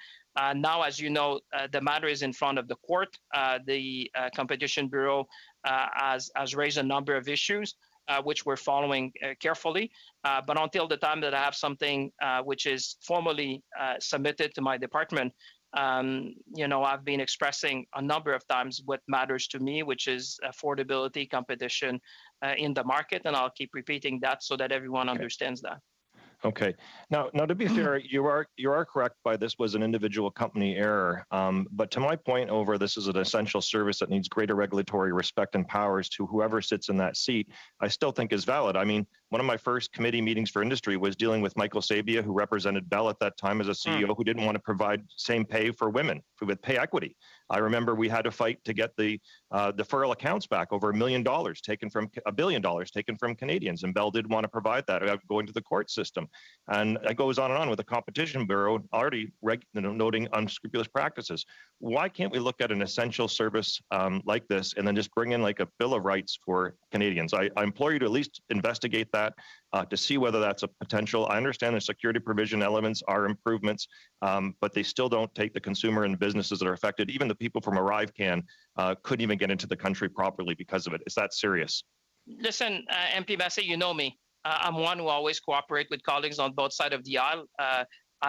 Now, as you know, the matter is in front of the court. The Competition Bureau has raised a number of issues, which we're following carefully. But until the time that I have something which is formally submitted to my department, I've been expressing a number of times what matters to me, which is affordability, competition in the market, and I'll keep repeating that so that everyone understands that. Okay. Now, to be fair, you are correct by this was an individual company error. But to my point over this is an essential service that needs greater regulatory respect and powers to whoever sits in that seat, I still think is valid. I mean, one of my first committee meetings for industry was dealing with Michael Sabia, who represented Bell at that time as a CEO, who didn't want to provide same pay for women with pay equity. I remember we had to fight to get the deferral accounts back, over $1 billion taken from Canadians, and Bell didn't want to provide that, going to the court system. And it goes on with the Competition Bureau already noting unscrupulous practices. Why can't we look at an essential service like this and then just bring in like a Bill of Rights for Canadians? I implore you to at least investigate that to see whether that's a potential. I understand the security provision elements are improvements, but they still don't take the consumer and the businesses that are affected. Even the people from ArriveCan couldn't even get into the country properly because of it. Is that serious? Listen, MP Massey, you know me. I'm one who always cooperate with colleagues on both sides of the aisle.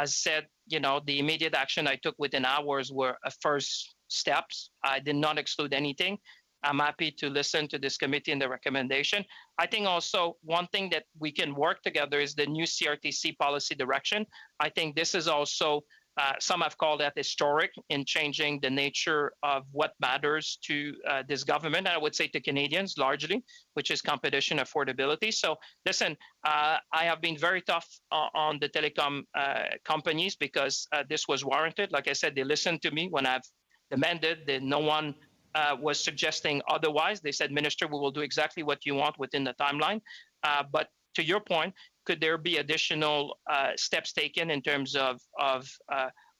as said, the immediate action I took within hours were first steps. I did not exclude anything. I'm happy to listen to this committee and the recommendation. I think also one thing that we can work together is the new CRTC policy direction. I think this is also, some have called that historic in changing the nature of what matters to this government, and I would say to Canadians largely, which is competition affordability. So listen, I have been very tough on the telecom companies because this was warranted. Like I said, they listened to me when I've demanded that no one was suggesting otherwise. They said, Minister, we will do exactly what you want within the timeline. But to your point, could there be additional steps taken in terms of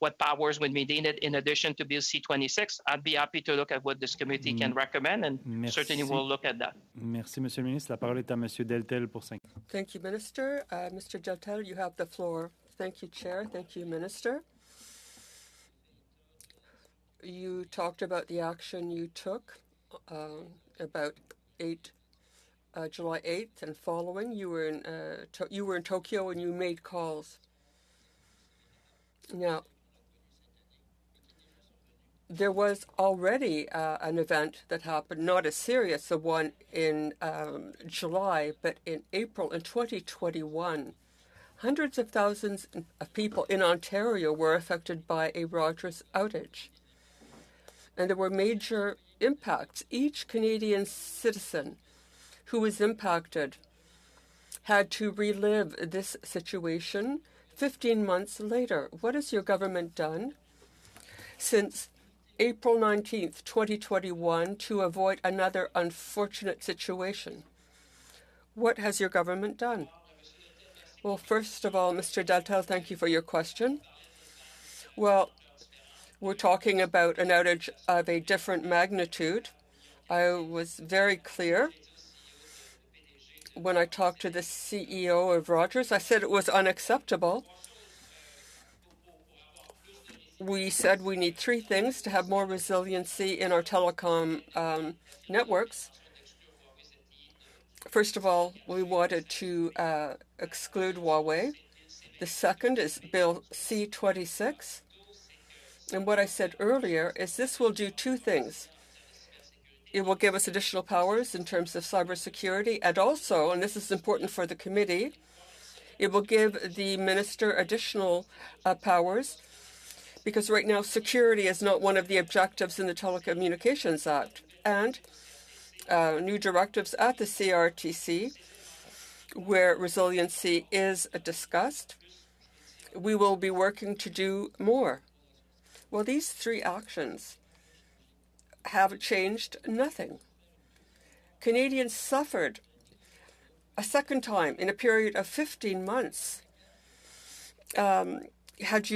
what powers would be needed in addition to Bill C-26? I'd be happy to look at what this committee can recommend, and certainly we'll look at that. Merci, Monsieur le Ministre. La parole est à Monsieur Deltel pour 5 minutes. Thank you, Minister. Mr. Deltel, you have the floor. Thank you, Chair. Thank you, Minister. You talked about the action you took about July 8th and following. You were in Tokyo and you made calls. Now, there was already an event that happened, not as serious a one in July, but in April in 2021. Hundreds of thousands of people in Ontario were affected by a Rogers outage. And there were major impacts. Each Canadian citizen who was impacted had to relive this situation 15 months later. What has your government done since April 19th, 2021, to avoid another unfortunate situation? What has your government done? Well, first of all, Mr. Deltel, thank you for your question. Well, we're talking about an outage of a different magnitude. I was very clear when I talked to the CEO of Rogers. I said it was unacceptable. We said we need three things to have more resiliency in our telecom networks. First of all, we wanted to exclude Huawei. The second is Bill C-26. And what I said earlier is this will do two things. It will give us additional powers in terms of cybersecurity, and also, and this is important for the committee, it will give the minister additional powers, because right now security is not one of the objectives in the Telecommunications Act. And new directives at the CRTC, where resiliency is discussed, we will be working to do more. Well, these three actions have changed nothing. Canadians suffered a second time in a period of 15 months. Because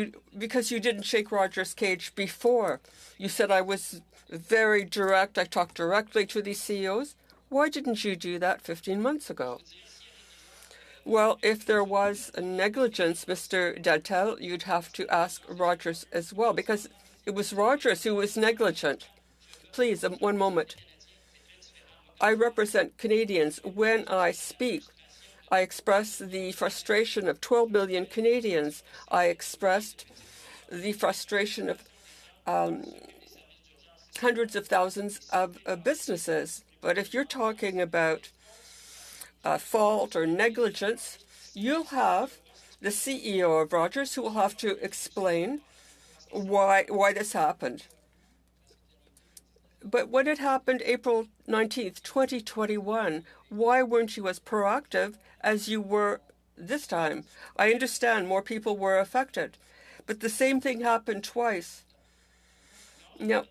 you didn't shake Rogers' cage before. You said I was very direct. I talked directly to these CEOs. Why didn't you do that 15 months ago? Well, if there was a negligence, Mr. Deltel, you'd have to ask Rogers as well, because it was Rogers who was negligent. Please, one moment. I represent Canadians. When I speak, I express the frustration of 12 million Canadians. I expressed the frustration of hundreds of thousands of businesses. But if you're talking about fault or negligence, you'll have the CEO of Rogers who will have to explain why this happened. But when it happened April 19th, 2021, why weren't you as proactive as you were this time? I understand more people were affected, but the same thing happened twice. Now,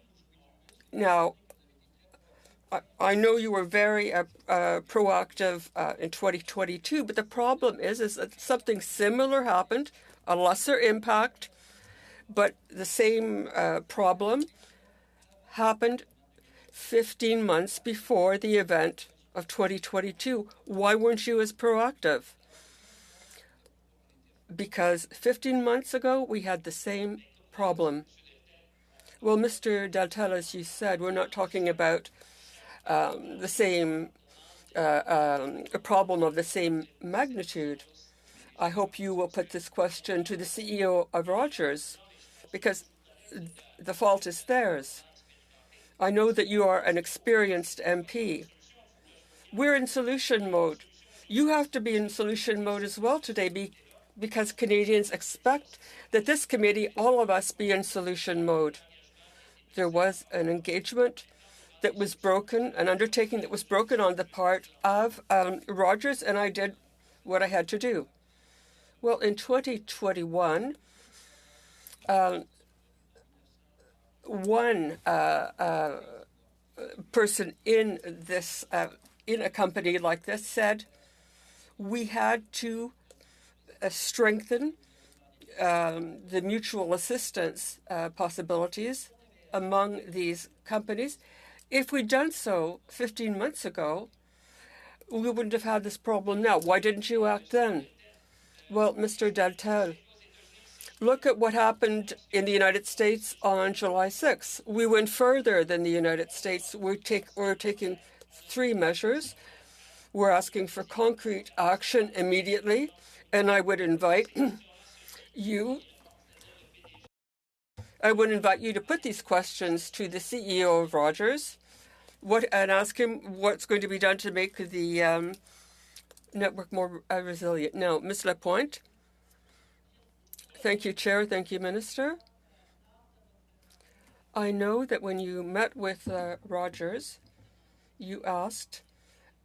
I know you were very proactive in 2022, but the problem is that something similar happened, a lesser impact, but the same problem happened 15 months before the event of 2022. Why weren't you as proactive? Because 15 months ago, we had the same problem. Well, Mr. Deltel, as you said, we're not talking about the same a problem of the same magnitude. I hope you will put this question to the CEO of Rogers, because the fault is theirs. I know that you are an experienced MP. We're in solution mode. You have to be in solution mode as well today because Canadians expect that this committee, all of us, be in solution mode. There was an engagement that was broken, an undertaking that was broken on the part of Rogers, and I did what I had to do. Well, in 2021, one person in this in a company like this said we had to strengthen the mutual assistance possibilities among these companies. If we'd done so 15 months ago, we wouldn't have had this problem now. Why didn't you act then? Well, Mr. Deltel, look at what happened in the United States on July 6th. We went further than the United States. We're taking 3 measures. We're asking for concrete action immediately, and I would invite you to put these questions to the CEO of Rogers and ask him what's going to be done to make the network more resilient. Now, Ms. Lapointe. Thank you, Chair. Thank you, Minister. I know that when you met with Rogers, you asked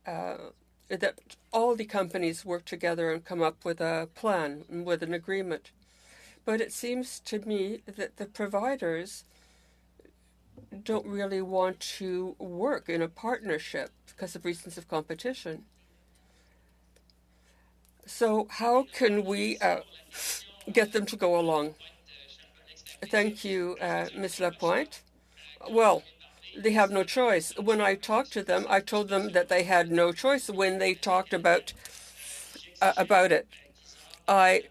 that all the companies work together and come up with a plan, with an agreement. But it seems to me that the providers don't really want to work in a partnership because of reasons of competition. So how can we get them to go along? Thank you, Ms. Lapointe. Well, they have no choice. When I talked to them, I told them that they had no choice when they talked about it. I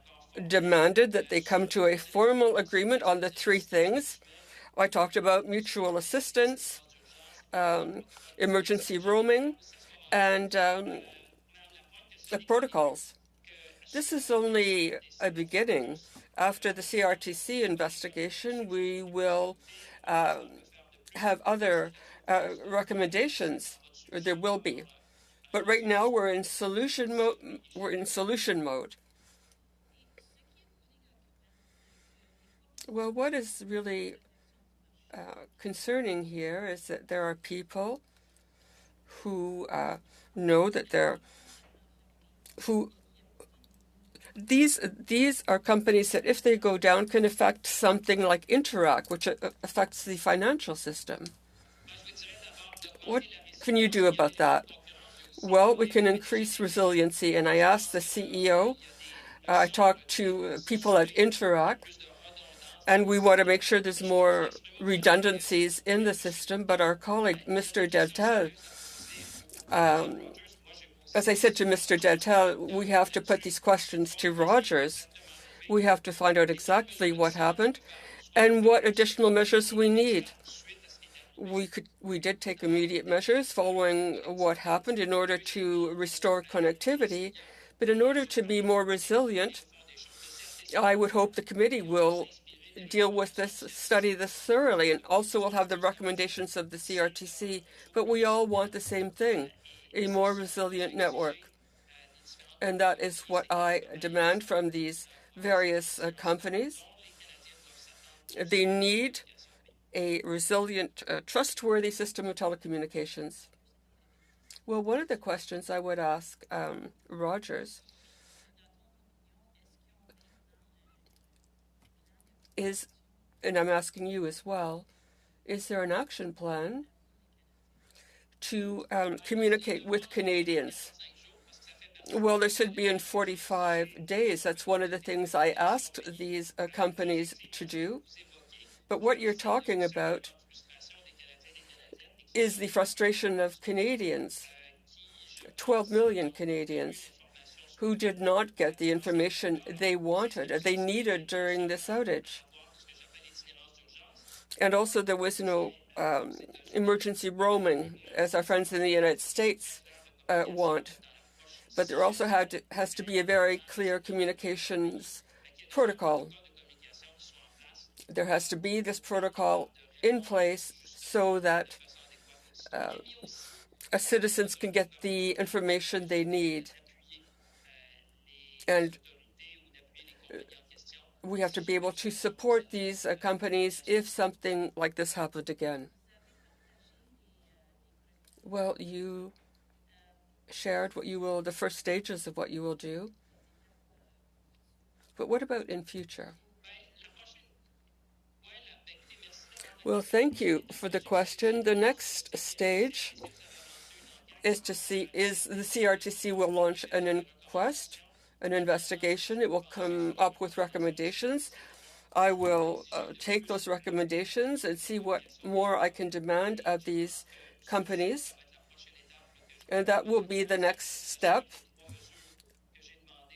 demanded that they come to a formal agreement on the 3 things. I talked about mutual assistance, emergency roaming, and the protocols. This is only a beginning. After the CRTC investigation, we will have other recommendations, or there will be. But right now we're in solution mode. Well, what is really concerning here is that there are people who know that these are companies that, if they go down, can affect something like Interac, which affects the financial system. What can you do about that? Well, we can increase resiliency, and I asked the CEO. I talked to people at Interac, and we want to make sure there's more redundancies in the system. But our colleague, Mr. Deltel, as I said to Mr. Deltel, we have to put these questions to Rogers. We have to find out exactly what happened and what additional measures we need. We did take immediate measures following what happened in order to restore connectivity. But in order to be more resilient, I would hope the committee will deal with this, study this thoroughly, and also will have the recommendations of the CRTC. But we all want the same thing, a more resilient network. And that is what I demand from these various companies. They need a resilient, trustworthy system of telecommunications. Well, one of the questions I would ask Rogers is, and I'm asking you as well, is there an action plan to communicate with Canadians? Well, there should be in 45 days. That's one of the things I asked these companies to do. But what you're talking about is the frustration of Canadians, 12 million Canadians, who did not get the information they wanted, they needed during this outage. And also there was no emergency roaming, as our friends in the United States want. But there also has to be a very clear communications protocol. There has to be this protocol in place so that citizens can get the information they need. And we have to be able to support these companies if something like this happened again. Well, you shared the first stages of what you will do. But what about in future? Well, thank you for the question. The next stage is to see is the CRTC will launch an inquest, an investigation. It will come up with recommendations. I will take those recommendations and see what more I can demand of these companies. And that will be the next step.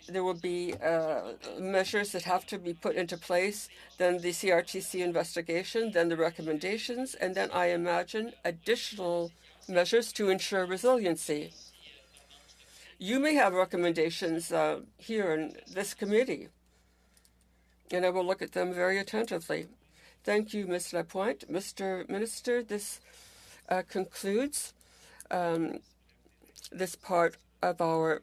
There will be measures that have to be put into place, then the CRTC investigation, then the recommendations, and then I imagine additional measures to ensure resiliency. You may have recommendations here in this committee, and I will look at them very attentively. Thank you, Ms. Lapointe. Mr. Minister, this concludes this part of our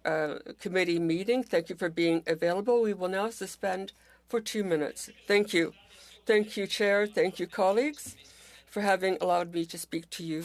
committee meeting. Thank you for being available. We will now suspend for 2 minutes. Thank you. Thank you, Chair. Thank you, colleagues, for having allowed me to speak to you.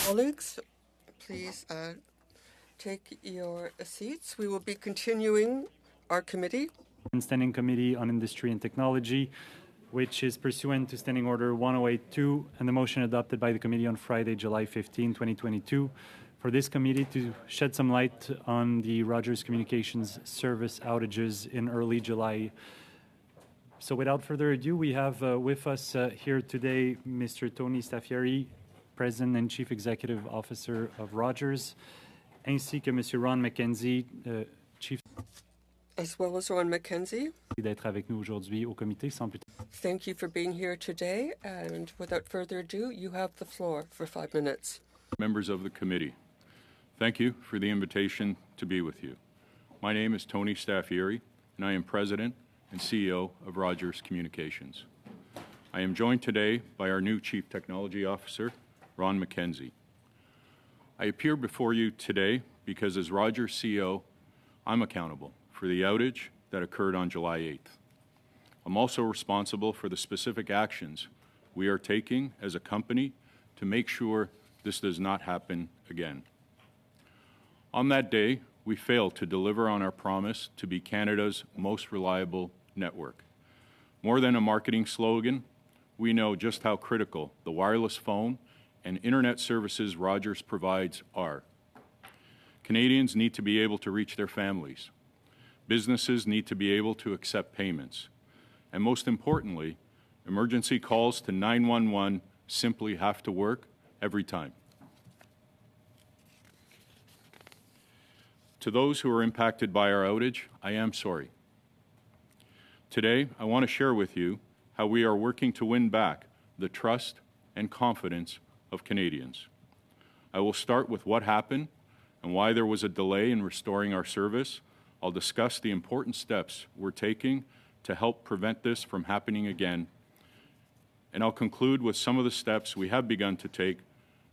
Colleagues, please take your seats. We will be continuing our committee. Standing Committee on Industry and Technology, which is pursuant to Standing Order 1082 and the motion adopted by the committee on Friday, July 15, 2022, for this committee to shed some light on the Rogers Communications service outages in early July. So without further ado, we have with us here today Mr. Tony Staffieri, President and Chief Executive Officer of Rogers, ainsi que Monsieur Ron McKenzie, Chief. As well as Ron McKenzie. D'être avec nous aujourd'hui au comité sans plus. Thank you for being here today, and without further ado, you have the floor for 5 minutes. Members of the committee, thank you for the invitation to be with you. My name is Tony Staffieri, and I am President and CEO of Rogers Communications. I am joined today by our new Chief Technology Officer, Ron McKenzie. I appear before you today because as Rogers CEO, I'm accountable for the outage that occurred on July 8th. I'm also responsible for the specific actions we are taking as a company to make sure this does not happen again. On that day, we failed to deliver on our promise to be Canada's most reliable network. More than a marketing slogan, we know just how critical the wireless phone and internet services Rogers provides are. Canadians need to be able to reach their families. Businesses need to be able to accept payments. And most importantly, emergency calls to 911 simply have to work every time. To those who are impacted by our outage, I am sorry. Today, I want to share with you how we are working to win back the trust and confidence of Canadians. I will start with what happened and why there was a delay in restoring our service. I'll discuss the important steps we're taking to help prevent this from happening again. And I'll conclude with some of the steps we have begun to take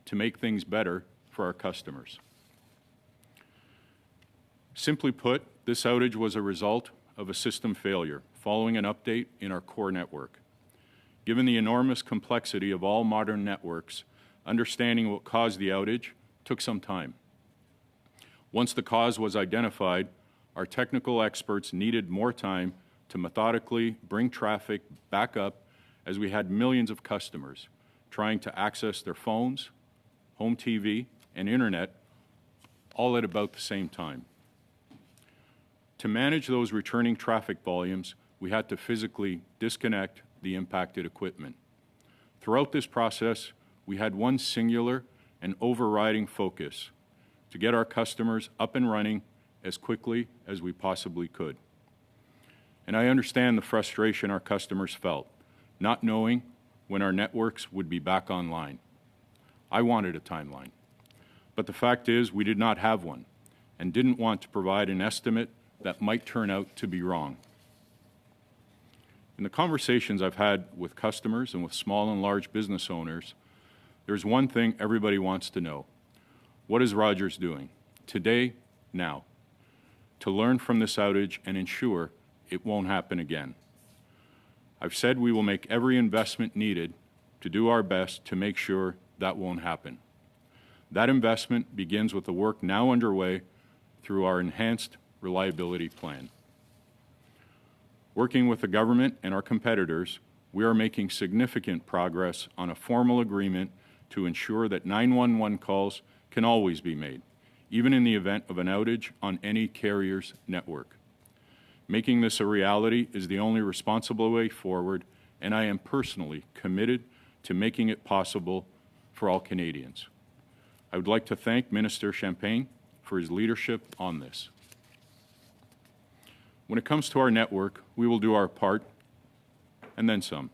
to make things better for our customers. Simply put, this outage was a result of a system failure following an update in our core network. Given the enormous complexity of all modern networks, understanding what caused the outage took some time. Once the cause was identified, our technical experts needed more time to methodically bring traffic back up as we had millions of customers trying to access their phones, home TV, and internet all at about the same time. To manage those returning traffic volumes, we had to physically disconnect the impacted equipment. Throughout this process, we had one singular and overriding focus: to get our customers up and running as quickly as we possibly could. And I understand the frustration our customers felt, not knowing when our networks would be back online. I wanted a timeline. But the fact is, we did not have one and didn't want to provide an estimate that might turn out to be wrong. In the conversations I've had with customers and with small and large business owners, there's one thing everybody wants to know. What is Rogers doing today, now, to learn from this outage and ensure it won't happen again? I've said we will make every investment needed to do our best to make sure that won't happen. That investment begins with the work now underway through our enhanced reliability plan. Working with the government and our competitors, we are making significant progress on a formal agreement to ensure that 911 calls can always be made, even in the event of an outage on any carrier's network. Making this a reality is the only responsible way forward, and I am personally committed to making it possible for all Canadians. I would like to thank Minister Champagne for his leadership on this. When it comes to our network, we will do our part and then some.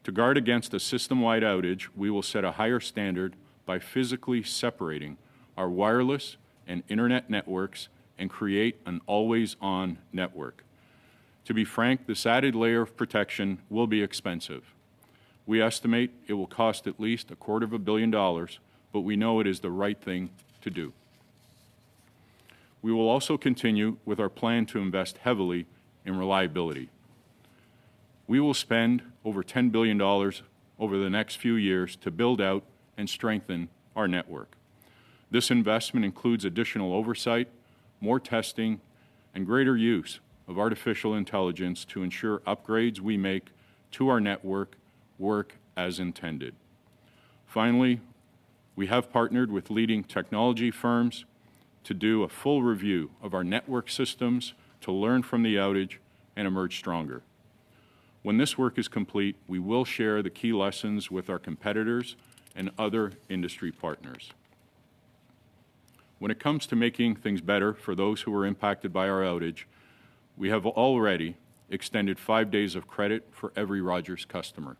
To guard against a system-wide outage, we will set a higher standard by physically separating our wireless and internet networks and create an always-on network. To be frank, this added layer of protection will be expensive. We estimate it will cost at least $250 million, but we know it is the right thing to do. We will also continue with our plan to invest heavily in reliability. We will spend over $10 billion over the next few years to build out and strengthen our network. This investment includes additional oversight, more testing, and greater use of artificial intelligence to ensure upgrades we make to our network work as intended. Finally, we have partnered with leading technology firms to do a full review of our network systems to learn from the outage and emerge stronger. When this work is complete, we will share the key lessons with our competitors and other industry partners. When it comes to making things better for those who were impacted by our outage, we have already extended 5 days of credit for every Rogers customer.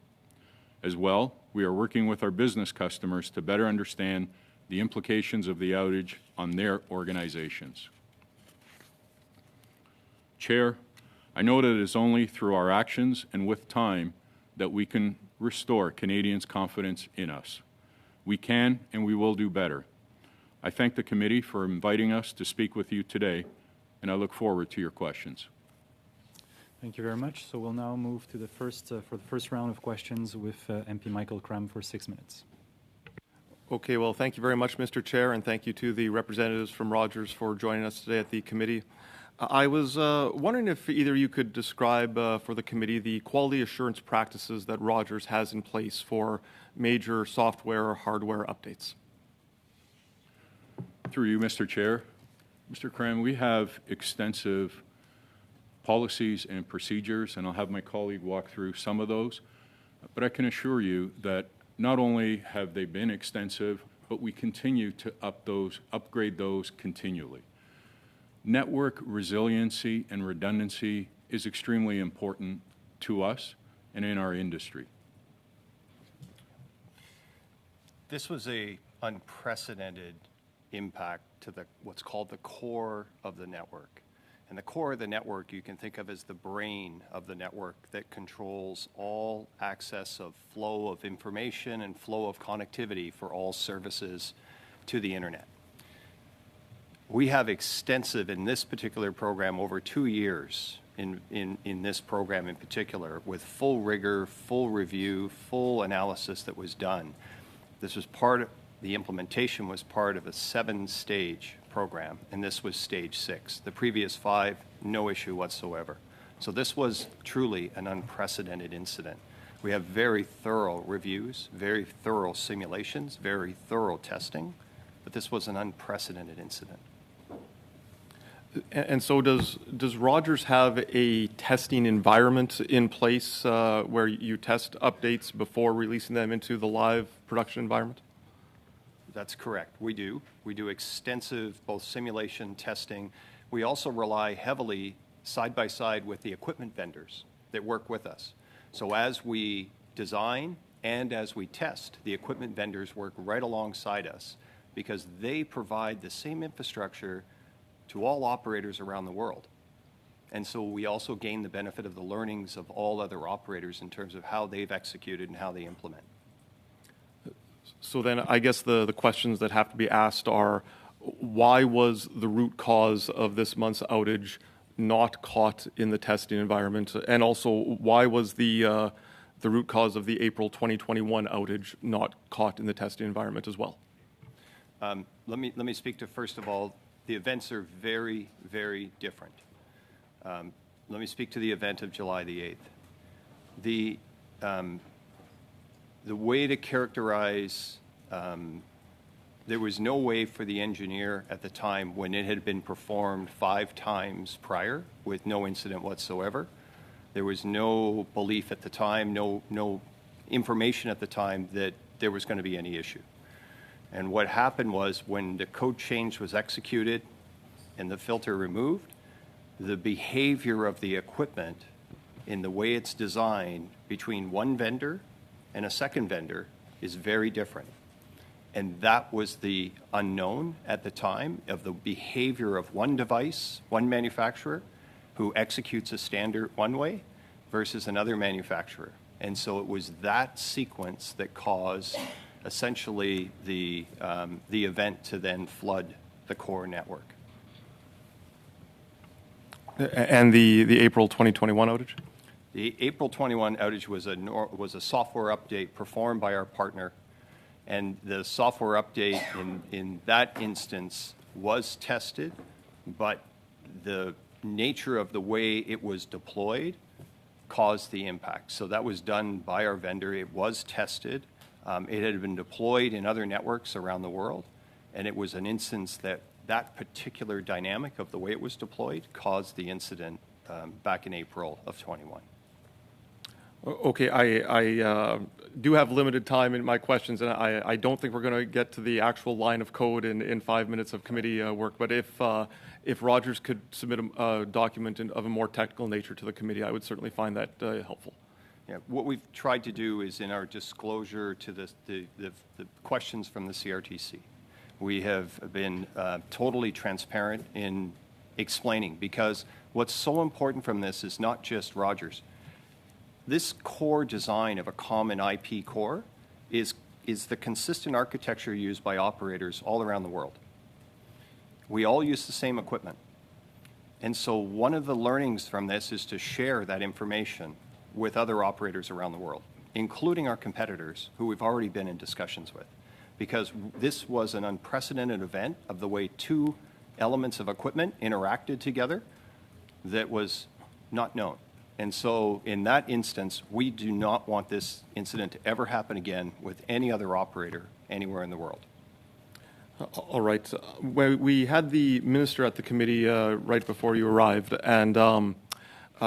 As well, we are working with our business customers to better understand the implications of the outage on their organizations. Chair, I know that it is only through our actions and with time that we can restore Canadians' confidence in us. We can and we will do better. I thank the committee for inviting us to speak with you today, and I look forward to your questions. Thank you very much. So we'll now move to the first round of questions with MP Michael Cram for 6 minutes. Okay, well, thank you very much, Mr. Chair, and thank you to the representatives from Rogers for joining us today at the committee. I was wondering if either of you could describe for the committee the quality assurance practices that Rogers has in place for major software or hardware updates. Through you, Mr. Chair. Mr. Cram, we have extensive policies and procedures, and I'll have my colleague walk through some of those. But I can assure you that not only have they been extensive, but we continue to upgrade those continually. Network resiliency and redundancy is extremely important to us and in our industry. This was an unprecedented impact to what's called the core of the network. And the core of the network you can think of as the brain of the network that controls all access of flow of information and flow of connectivity for all services to the internet. We have extensive, in this particular program, over 2 years in this program in particular, with full rigor, full review, full analysis that was done. This was the implementation was part of a 7-stage program, and this was stage 6. The previous 5, no issue whatsoever. So this was truly an unprecedented incident. We have very thorough reviews, very thorough simulations, very thorough testing, but this was an unprecedented incident. And so does Rogers have a testing environment in place where you test updates before releasing them into the live production environment? That's correct. We do. We do extensive both simulation testing. We also rely heavily side by side with the equipment vendors that work with us. So as we design and as we test, the equipment vendors work right alongside us because they provide the same infrastructure to all operators around the world. And so we also gain the benefit of the learnings of all other operators in terms of how they've executed and how they implement. So then I guess the questions that have to be asked are, why was the root cause of this month's outage not caught in the testing environment? And also, why was the root cause of the April 2021 outage not caught in the testing environment as well? Let me speak to, first of all, the events are very, very different. Let me speak to the event of July the 8th. The way to characterize, there was no way for the engineer at the time when it had been performed 5 times prior with no incident whatsoever. There was no belief at the time, no information at the time that there was going to be any issue. And what happened was when the code change was executed and the filter removed, the behavior of the equipment in the way it's designed between one vendor and a second vendor is very different. And that was the unknown at the time of the behavior of one device, one manufacturer, who executes a standard one way versus another manufacturer. And so it was that sequence that caused essentially the event to then flood the core network. And the April 2021 outage? The April 21 outage was a software update performed by our partner And the software update in that instance was tested, but the nature of the way it was deployed caused the impact. So that was done by our vendor. It was tested. It had been deployed in other networks around the world, and it was an instance that particular dynamic of the way it was deployed caused the incident back in April of 21. Okay, I do have limited time in my questions, and I don't think we're going to get to the actual line of code in 5 minutes of committee work. But if Rogers could submit a document of a more technical nature to the committee, I would certainly find that helpful. Yeah, what we've tried to do is in our disclosure to the questions from the CRTC, we have been totally transparent in explaining, because what's so important from this is not just Rogers. This core design of a common IP core is the consistent architecture used by operators all around the world. We all use the same equipment. And so one of the learnings from this is to share that information with other operators around the world, including our competitors who we've already been in discussions with, because this was an unprecedented event of the way two elements of equipment interacted together that was not known. And so in that instance, we do not want this incident to ever happen again with any other operator anywhere in the world. All right. We had the minister at the committee right before you arrived, and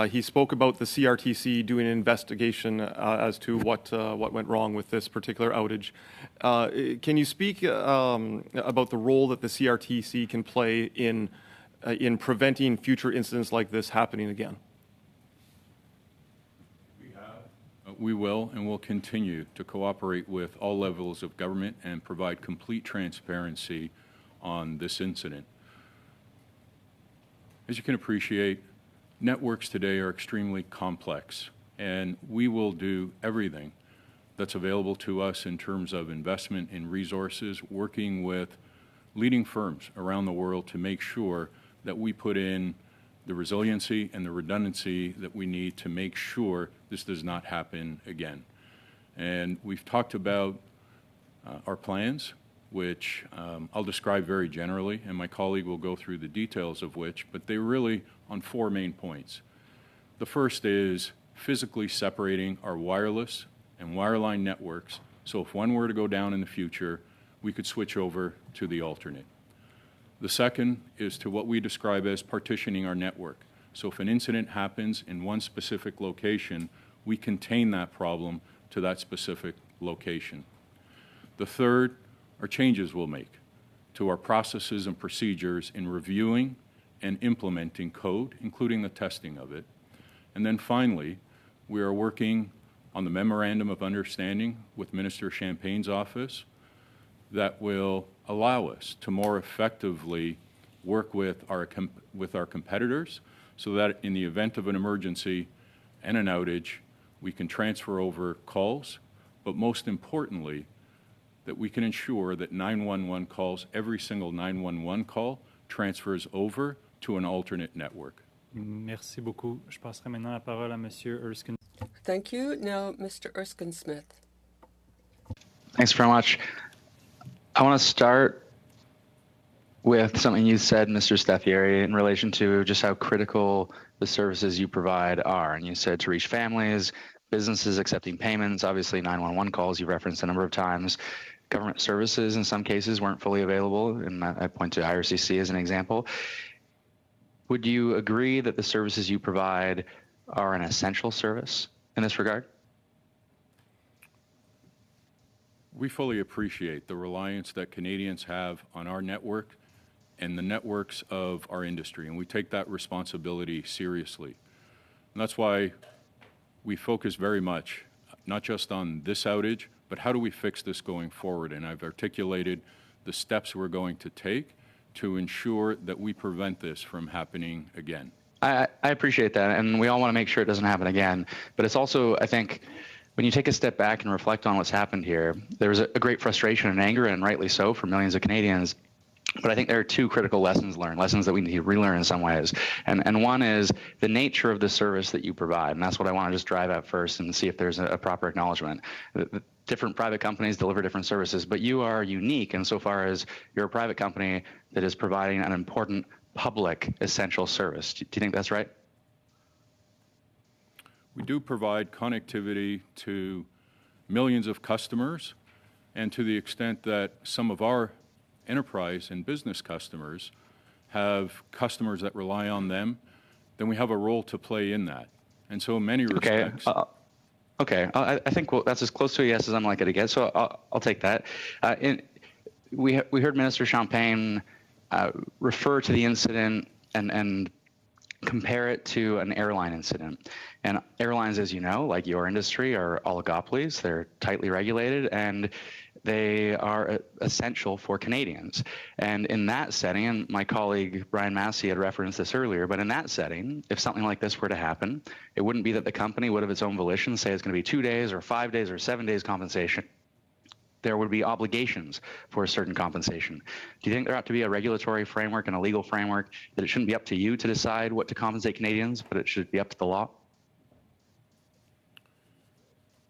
he spoke about the CRTC doing an investigation as to what went wrong with this particular outage. Can you speak about the role that the CRTC can play in preventing future incidents like this happening again? We will and will continue to cooperate with all levels of government and provide complete transparency on this incident. As you can appreciate, networks today are extremely complex, and we will do everything that's available to us in terms of investment in resources, working with leading firms around the world to make sure that we put in the resiliency and the redundancy that we need to make sure this does not happen again. And we've talked about our plans, which I'll describe very generally, and my colleague will go through the details of which, but they're really on four main points. The first is physically separating our wireless and wireline networks, so if one were to go down in the future, we could switch over to the alternate. The second is to what we describe as partitioning our network. So if an incident happens in one specific location, we contain that problem to that specific location. The third are changes we'll make to our processes and procedures in reviewing and implementing code, including the testing of it. And then finally, we are working on the Memorandum of Understanding with Minister Champagne's office that will allow us to more effectively work with our competitors so that in the event of an emergency and an outage, we can transfer over calls, but most importantly, that we can ensure that 911 calls, every single 911 call, transfers over to an alternate network. Merci beaucoup. Je passerai maintenant la parole à Monsieur Erskine. Thank you. Now, Mr. Erskine Smith. Thanks very much. I want to start with something you said, Mr. Staffieri, in relation to just how critical the services you provide are. And you said to reach families, businesses accepting payments, obviously 911 calls you referenced a number of times. Government services in some cases weren't fully available, and I point to IRCC as an example. Would you agree that the services you provide are an essential service in this regard? We fully appreciate the reliance that Canadians have on our network and the networks of our industry, and we take that responsibility seriously. And that's why we focus very much, not just on this outage, but how do we fix this going forward? And I've articulated the steps we're going to take to ensure that we prevent this from happening again. I appreciate that, and we all want to make sure it doesn't happen again. But it's also, I think, when you take a step back and reflect on what's happened here, there was a great frustration and anger, and rightly so, for millions of Canadians But I think there are two critical lessons learned, lessons that we need to relearn in some ways. And one is the nature of the service that you provide. And that's what I want to just drive at first and see if there's a proper acknowledgement. Different private companies deliver different services, but you are unique insofar as you're a private company that is providing an important public essential service. Do you think that's right? We do provide connectivity to millions of customers, and to the extent that some of our enterprise and business customers have customers that rely on them, then we have a role to play in that. And so in many respects... Okay, I think that's as close to a yes as I'm likely to get, so I'll take that. We heard Minister Champagne refer to the incident and compare it to an airline incident. And airlines, as you know, like your industry, are oligopolies. They're tightly regulated, and they are essential for Canadians. And in that setting, and my colleague Brian Massey had referenced this earlier, but in that setting, if something like this were to happen, it wouldn't be that the company would of its own volition say it's going to be 2 days or 5 days or 7 days compensation. There would be obligations for a certain compensation. Do you think there ought to be a regulatory framework and a legal framework that it shouldn't be up to you to decide what to compensate Canadians, but it should be up to the law?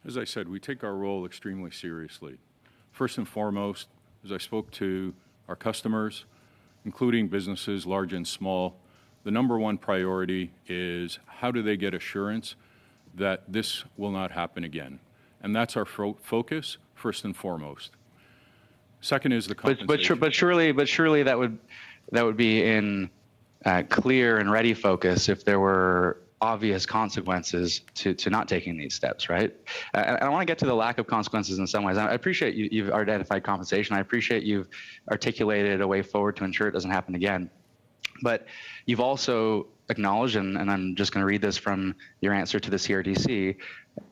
As I said, we take our role extremely seriously. First and foremost, as I spoke to our customers, including businesses large and small, the number one priority is how do they get assurance that this will not happen again? And that's our focus, first and foremost. Second is the compensation. But surely that would be in clear and ready focus if there were obvious consequences to not taking these steps, right? And I want to get to the lack of consequences in some ways. I appreciate you've identified compensation. I appreciate you've articulated a way forward to ensure it doesn't happen again. But you've also acknowledged, and I'm just going to read this from your answer to the CRTC,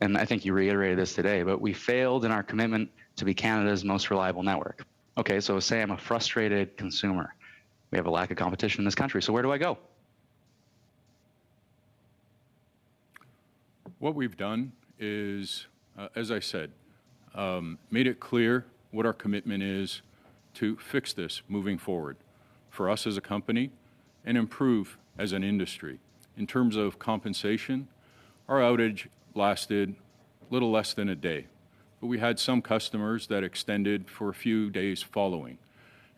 and I think you reiterated this today, but we failed in our commitment to be Canada's most reliable network. Okay, so say I'm a frustrated consumer. We have a lack of competition in this country, so where do I go? What we've done is, as I said, made it clear what our commitment is to fix this moving forward for us as a company and improve as an industry. In terms of compensation, our outage lasted a little less than a day, but we had some customers that extended for a few days following.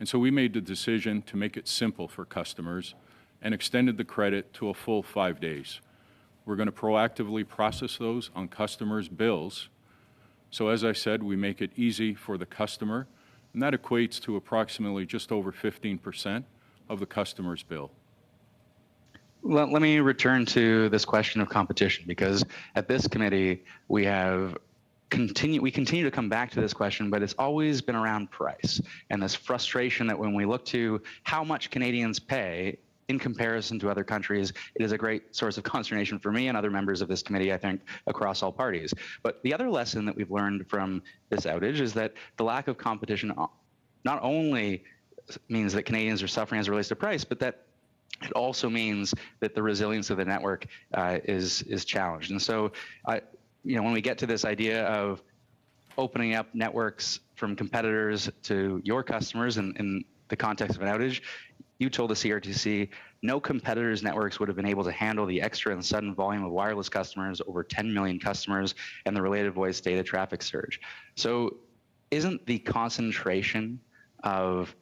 And so we made the decision to make it simple for customers and extended the credit to a full 5 days. We're going to proactively process those on customers' bills. So as I said, we make it easy for the customer, and that equates to approximately just over 15% of the customer's bill. Let me return to this question of competition, because at this committee we continue to come back to this question, but it's always been around price and this frustration that when we look to how much Canadians pay in comparison to other countries, it is a great source of consternation for me and other members of this committee, I think, across all parties. But the other lesson that we've learned from this outage is that the lack of competition not only means that Canadians are suffering as it relates to price, but that it also means that the resilience of the network is challenged. And so, when we get to this idea of opening up networks from competitors to your customers in the context of an outage, you told the CRTC no competitors' networks would have been able to handle the extra and sudden volume of wireless customers, over 10 million customers, and the related voice data traffic surge. So isn't the concentration of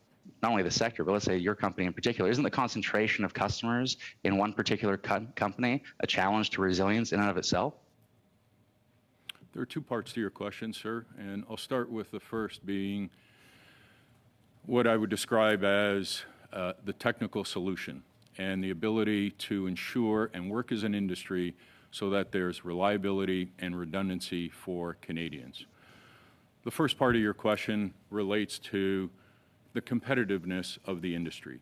not only the sector, but let's say your company in particular, isn't the concentration of customers in one particular company a challenge to resilience in and of itself? There are two parts to your question, sir, and I'll start with the first being what I would describe as the technical solution and the ability to ensure and work as an industry so that there's reliability and redundancy for Canadians. The first part of your question relates to the competitiveness of the industry.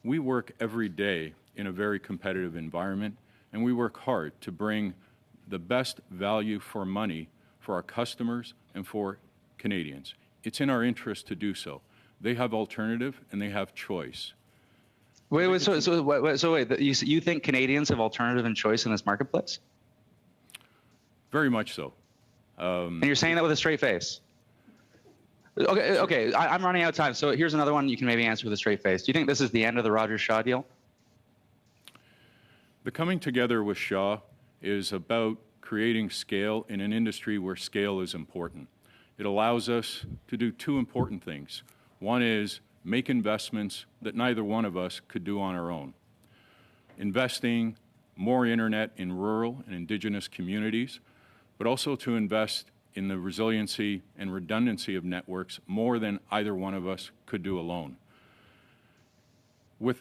We work every day in a very competitive environment, and we work hard to bring the best value for money for our customers and for Canadians. It's in our interest to do so. They have alternative and they have choice. Wait, you think Canadians have alternative and choice in this marketplace? Very much so. And you're saying that with a straight face? Okay. I'm running out of time. So here's another one you can maybe answer with a straight face. Do you think this is the end of the Rogers-Shaw deal? The coming together with Shaw is about creating scale in an industry where scale is important. It allows us to do two important things. One is make investments that neither one of us could do on our own. Investing more internet in rural and indigenous communities, but also to invest in the resiliency and redundancy of networks more than either one of us could do alone.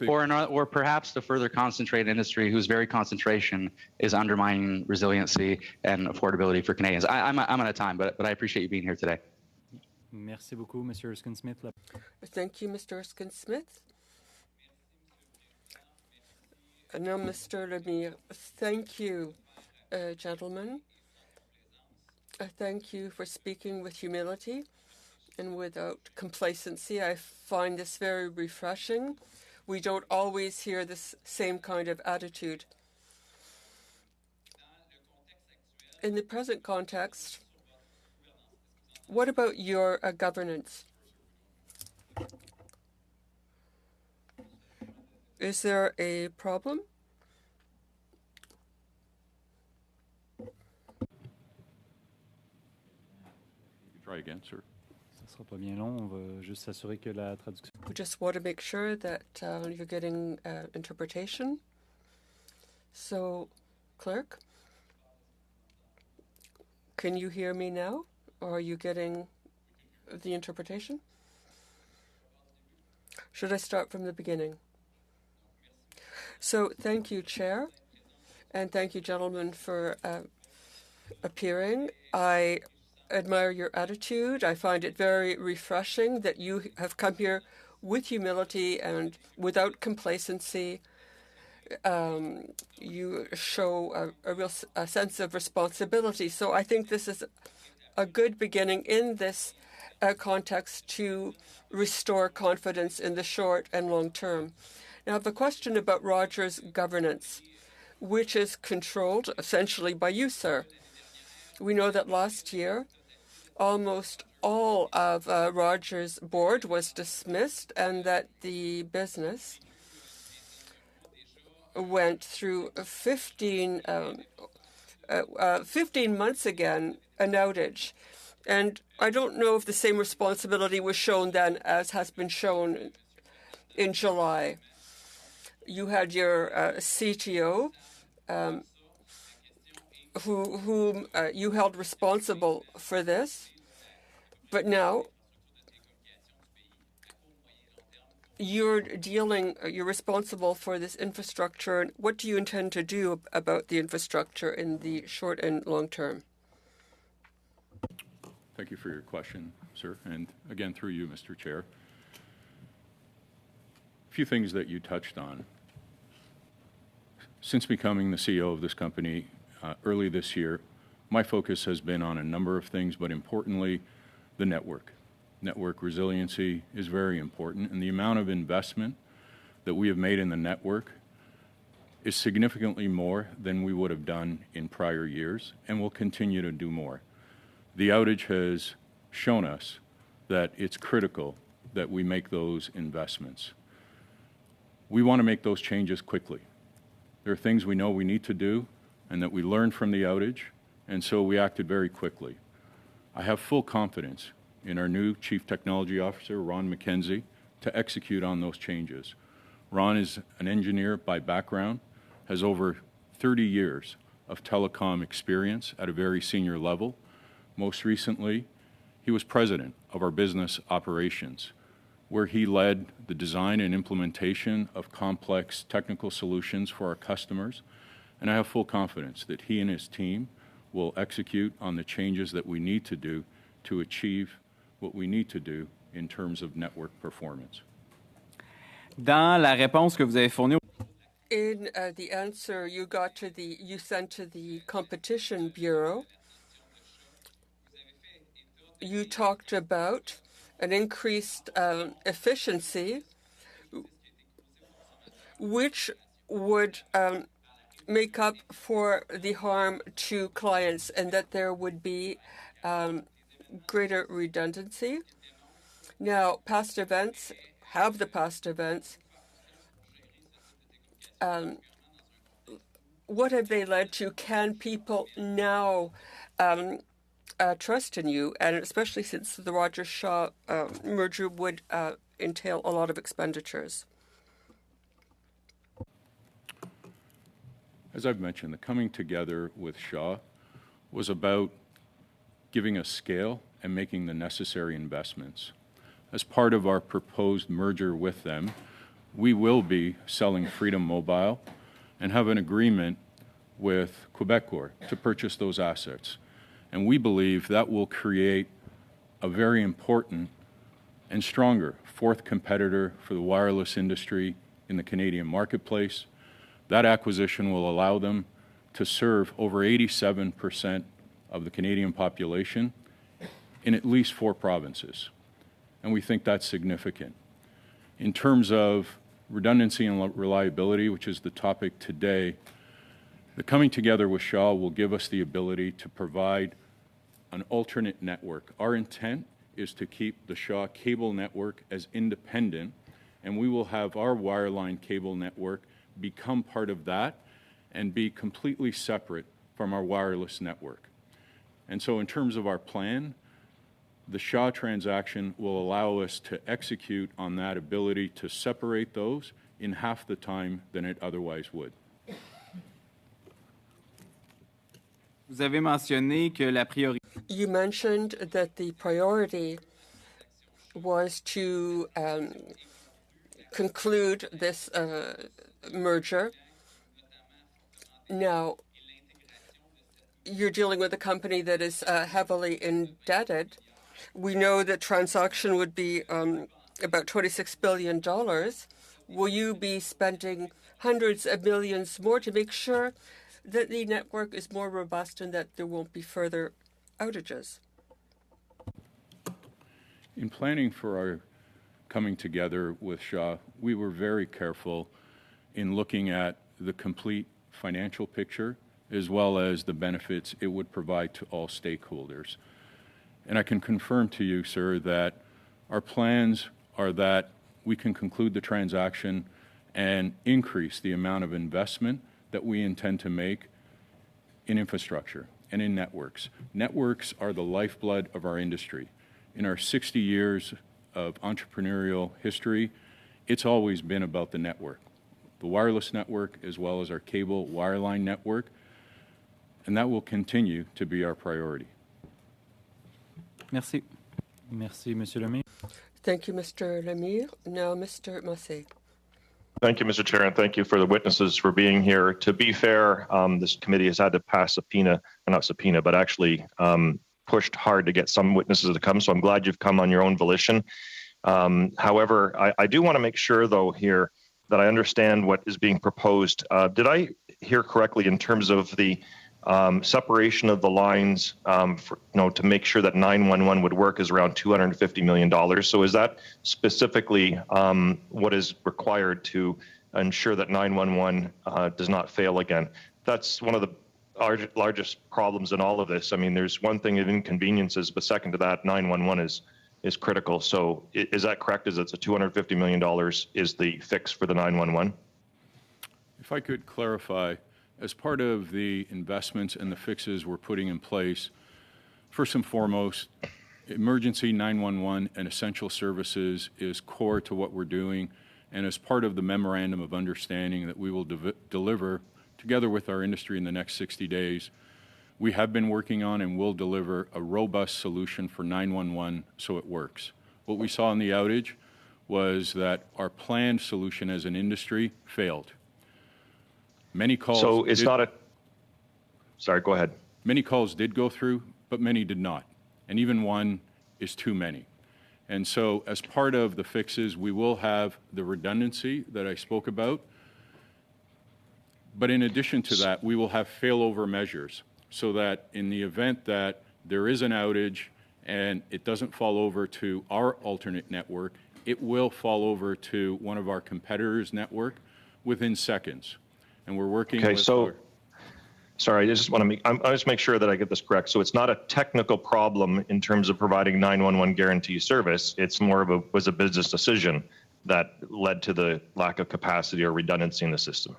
Or perhaps to further concentrate industry whose very concentration is undermining resiliency and affordability for Canadians. I'm out of time, but I appreciate you being here today. Merci beaucoup, Monsieur Erskine-Smith. Thank you, Mr. Erskine-Smith. Now, Mr. Lemire, thank you, gentlemen. Thank you for speaking with humility and without complacency. I find this very refreshing. We don't always hear this same kind of attitude. In the present context, what about your governance? Is there a problem? Try again, sir. Ça sera pas bien long. On va juste s'assurer que la traduction. We just want to make sure that you're getting interpretation. So, clerk, can you hear me now? Or are you getting the interpretation? Should I start from the beginning? So, thank you, Chair, and thank you, gentlemen, for appearing. I admire your attitude. I find it very refreshing that you have come here with humility and without complacency. You show a real sense of responsibility. So I think this is a good beginning in this context to restore confidence in the short and long term. Now, I have a question about Rogers governance, which is controlled essentially by you, sir. We know that last year, almost all of Rogers' board was dismissed and that the business went through 15 months again, an outage. And I don't know if the same responsibility was shown then as has been shown in July. You had your CTO, whom you held responsible for this, but now you're responsible for this infrastructure. What do you intend to do about the infrastructure in the short and long term? Thank you for your question, sir. And again, through you, Mr. Chair. A few things that you touched on. Since becoming the CEO of this company early this year, my focus has been on a number of things, but importantly, the network. Network resiliency is very important, and the amount of investment that we have made in the network is significantly more than we would have done in prior years, and will continue to do more. The outage has shown us that it's critical that we make those investments. We want to make those changes quickly. There are things we know we need to do and that we learned from the outage, and so we acted very quickly. I have full confidence in our new Chief Technology Officer, Ron McKenzie, to execute on those changes. Ron is an engineer by background, has over 30 years of telecom experience at a very senior level. Most recently, he was president of our business operations, where he led the design and implementation of complex technical solutions for our customers. And I have full confidence that he and his team will execute on the changes that we need to do to achieve what we need to do in terms of network performance. Dans la réponse que vous avez fournie in the answer you sent to the Competition Bureau, you talked about an increased efficiency, which would make up for the harm to clients, and that there would be greater redundancy. Now, past events, what have they led to? Can people now trust in you? And especially since the Rogers-Shaw merger would entail a lot of expenditures. As I've mentioned, the coming together with Shaw was about giving us scale and making the necessary investments. As part of our proposed merger with them, we will be selling Freedom Mobile and have an agreement with Quebecor to purchase those assets. And we believe that will create a very important and stronger fourth competitor for the wireless industry in the Canadian marketplace. That acquisition will allow them to serve over 87% of the Canadian population in at least 4 provinces. And we think that's significant. In terms of redundancy and reliability, which is the topic today, the coming together with Shaw will give us the ability to provide an alternate network. Our intent is to keep the Shaw cable network as independent, and we will have our wireline cable network become part of that and be completely separate from our wireless network. And so in terms of our plan, the Shaw transaction will allow us to execute on that ability to separate those in half the time than it otherwise would. Vous avez mentionné que la priorité. You mentioned that the priority was to conclude this merger. Now, you're dealing with a company that is heavily indebted. We know the transaction would be about $26 billion. Will you be spending hundreds of millions more to make sure that the network is more robust and that there won't be further outages? In planning for our coming together with Shaw, we were very careful in looking at the complete financial picture as well as the benefits it would provide to all stakeholders. And I can confirm to you, sir, that our plans are that we can conclude the transaction and increase the amount of investment that we intend to make in infrastructure and in networks. Networks are the lifeblood of our industry. In our 60 years of entrepreneurial history, it's always been about the network, the wireless network as well as our cable wireline network, and that will continue to be our priority. Merci. Merci, Monsieur Lemire. Thank you, Mr. Lemire. Now, Mr. Massé. Thank you, Mr. Chair, and thank you for the witnesses for being here. To be fair, this committee has had to pass but actually pushed hard to get some witnesses to come, so I'm glad you've come on your own volition. However, I do want to make sure, though, here that I understand what is being proposed. Did I hear correctly in terms of the separation of the lines to make sure that 911 would work is around $250 million. So is that specifically what is required to ensure that 911 does not fail again? That's one of the largest problems in all of this. I mean, there's one thing of inconveniences, but second to that, 911 is critical. So is that correct? Is it's a $250 million is the fix for the 911? If I could clarify, as part of the investments and the fixes we're putting in place, first and foremost, emergency 911 and essential services is core to what we're doing, and as part of the memorandum of understanding that we will deliver together with our industry in the next 60 days, we have been working on and will deliver a robust solution for 911 so it works. What we saw in the outage was that our planned solution as an industry failed. Many calls. So it's not a. Sorry, go ahead. Many calls did go through, but many did not. And even one is too many. And so as part of the fixes, we will have the redundancy that I spoke about. But in addition to that, we will have failover measures so that in the event that there is an outage and it doesn't fall over to our alternate network, it will fall over to one of our competitors' network within seconds. And we're working with Sorry, I just want to I just make sure that I get this correct. So it's not a technical problem in terms of providing 911 guarantee service. It's more of was a business decision that led to the lack of capacity or redundancy in the system.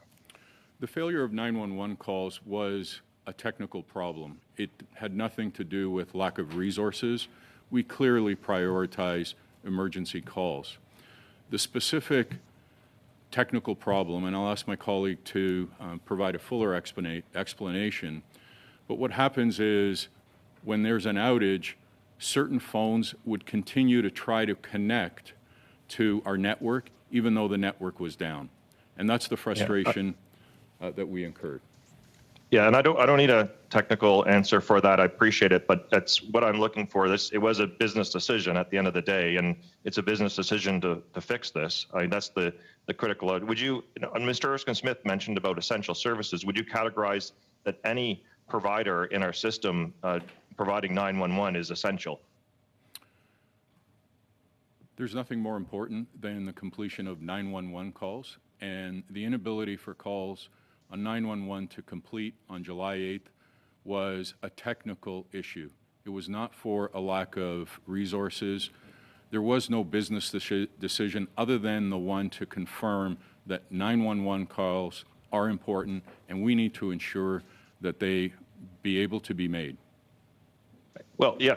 The failure of 911 calls was a technical problem. It had nothing to do with lack of resources. We clearly prioritize emergency calls. The specific technical problem, and I'll ask my colleague to provide a fuller explanation, but what happens is when there's an outage, certain phones would continue to try to connect to our network, even though the network was down. And that's the frustration that we incurred. Yeah, and I don't need a technical answer for that. I appreciate it, but that's what I'm looking for. It was a business decision at the end of the day, and it's a business decision to fix this. I mean, that's the critical. Would you know, Mr. Erskine-Smith mentioned about essential services. Would you categorize that any provider in our system providing 911 is essential? There's nothing more important than the completion of 911 calls, and the inability for calls on 911 to complete on July 8th was a technical issue. It was not for a lack of resources. There was no business decision other than the one to confirm that 911 calls are important, and we need to ensure that they be able to be made. Well, yeah,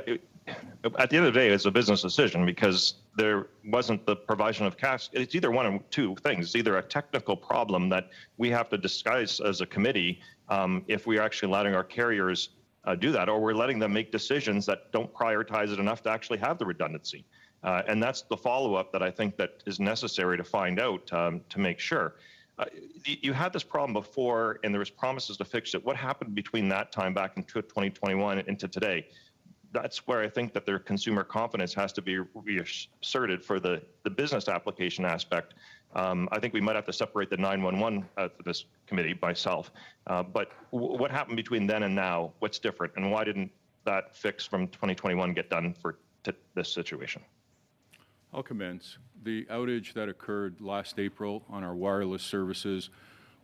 at the end of the day, it's a business decision because there wasn't the provision of cash. It's either one of two things. It's either a technical problem that we have to disguise as a committee if we're actually letting our carriers do that, or we're letting them make decisions that don't prioritize it enough to actually have the redundancy. And that's the follow-up that I think that is necessary to find out to make sure. You had this problem before, and there was promises to fix it. What happened between that time back in 2021 into today? That's where I think that their consumer confidence has to be reasserted for the business application aspect. I think we might have to separate the 911 for this committee, myself. But what happened between then and now? What's different? And why didn't that fix from 2021 get done for this situation? I'll commence. The outage that occurred last April on our wireless services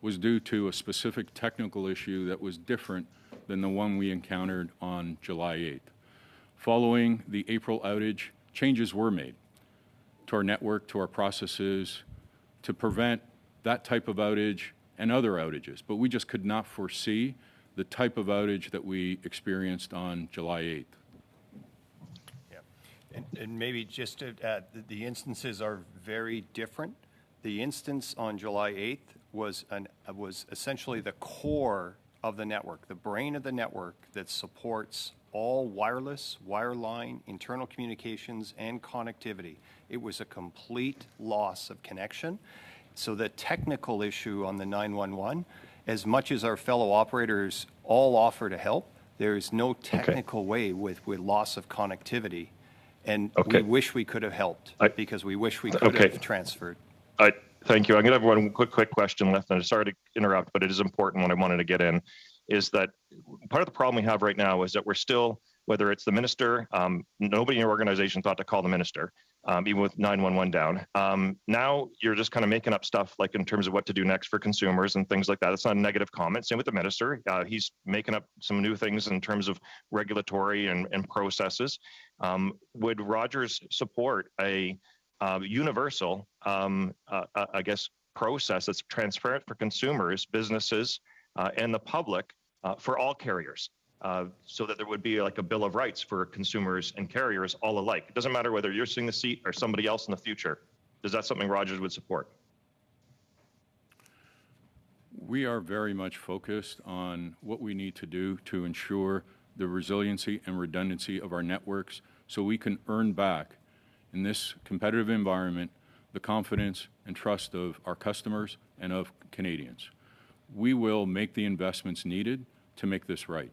was due to a specific technical issue that was different than the one we encountered on July 8th. Following the April outage, changes were made to our network, to our processes, to prevent that type of outage and other outages. But we just could not foresee the type of outage that we experienced on July 8th. Yeah, and maybe just to add, the instances are very different. The instance on July 8th was essentially the core of the network, the brain of the network that supports all wireless, wireline, internal communications, and connectivity. It was a complete loss of connection. So the technical issue on the 911, as much as our fellow operators all offer to help, there is no technical way with loss of connectivity. And we wish we could have helped because we wish we could have transferred. Thank you. I'm going to have one quick question left, and I'm sorry to interrupt, but it is important when I wanted to get in, is that part of the problem we have right now is that we're still, whether it's the minister, nobody in your organization thought to call the minister, even with 911 down. Now you're just kind of making up stuff like in terms of what to do next for consumers and things like that. It's not a negative comment. Same with the minister. He's making up some new things in terms of regulatory and processes. Would Rogers support a universal, I guess, process that's transparent for consumers, businesses, and the public for all carriers, so that there would be like a bill of rights for consumers and carriers all alike? It doesn't matter whether you're sitting in the seat or somebody else in the future. Is that something Rogers would support? We are very much focused on what we need to do to ensure the resiliency and redundancy of our networks so we can earn back in this competitive environment the confidence and trust of our customers and of Canadians. We will make the investments needed to make this right.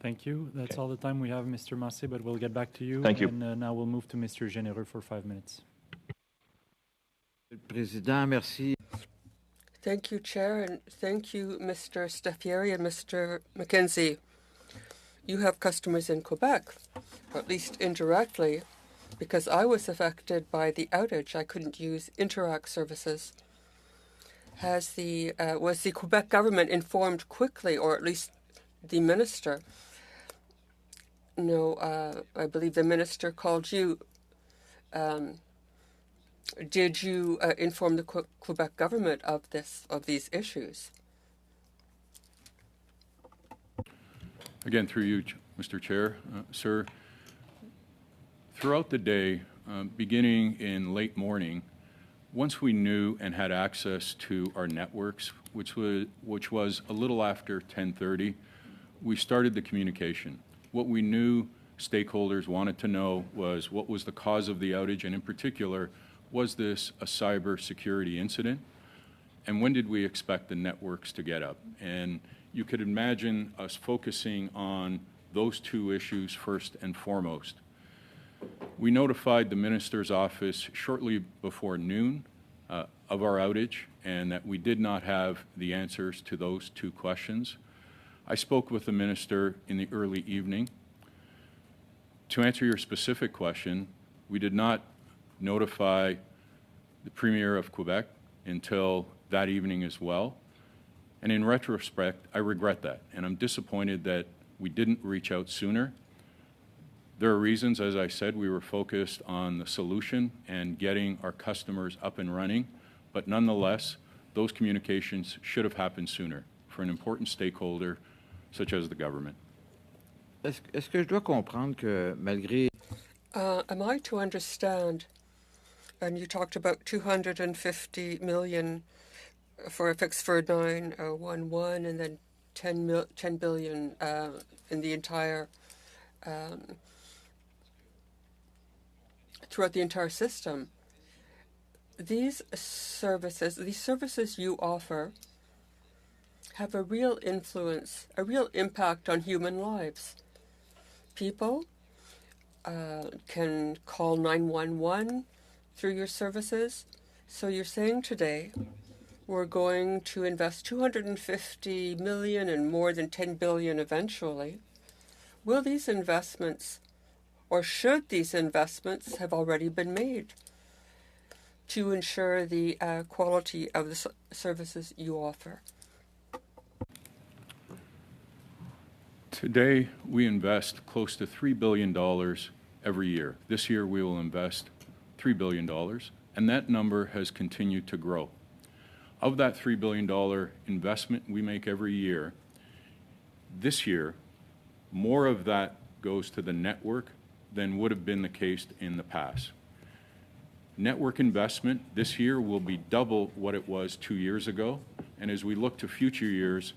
Thank you. That's all the time we have, Mr. Massé, but we'll get back to you. Thank you. And now we'll move to Mr. Généreux for 5 minutes. Président, merci. Thank you, Chair, and thank you, Mr. Staffieri and Mr. McKenzie. You have customers in Quebec, or at least indirectly, because I was affected by the outage. I couldn't use Interact services. was the Quebec government informed quickly, or at least the minister? No, I believe the minister called you. Did you inform the Quebec government of these issues? Again, through you, Mr. Chair, sir, throughout the day, beginning in late morning, once we knew and had access to our networks, which was a little after 10:30, we started the communication. What we knew stakeholders wanted to know was what was the cause of the outage, and in particular, was this a cyber security incident? And when did we expect the networks to get up? And you could imagine us focusing on those two issues first and foremost. We notified the minister's office shortly before noon of our outage and that we did not have the answers to those two questions. I spoke with the minister in the early evening. To answer your specific question, we did not notify the Premier of Quebec until that evening as well. And in retrospect, I regret that. And I'm disappointed that we didn't reach out sooner. There are reasons, as I said, we were focused on the solution and getting our customers up and running. But nonetheless, those communications should have happened sooner for an important stakeholder such as the government. Est-ce que je dois comprendre que malgré... Am I to understand, and you talked about 250 million for a fix for 911 and then 10 billion in the entire, throughout the entire system. These services you offer have a real influence, a real impact on human lives. People can call 911 through your services. So you're saying today we're going to invest 250 million and more than 10 billion eventually. Will these investments, or should these investments have already been made to ensure the quality of the services you offer? Today, we invest close to $3 billion every year. This year, we will invest $3 billion, and that number has continued to grow. Of that $3 billion investment we make every year, this year, more of that goes to the network than would have been the case in the past. Network investment this year will be double what it was 2 years ago, and as we look to future years,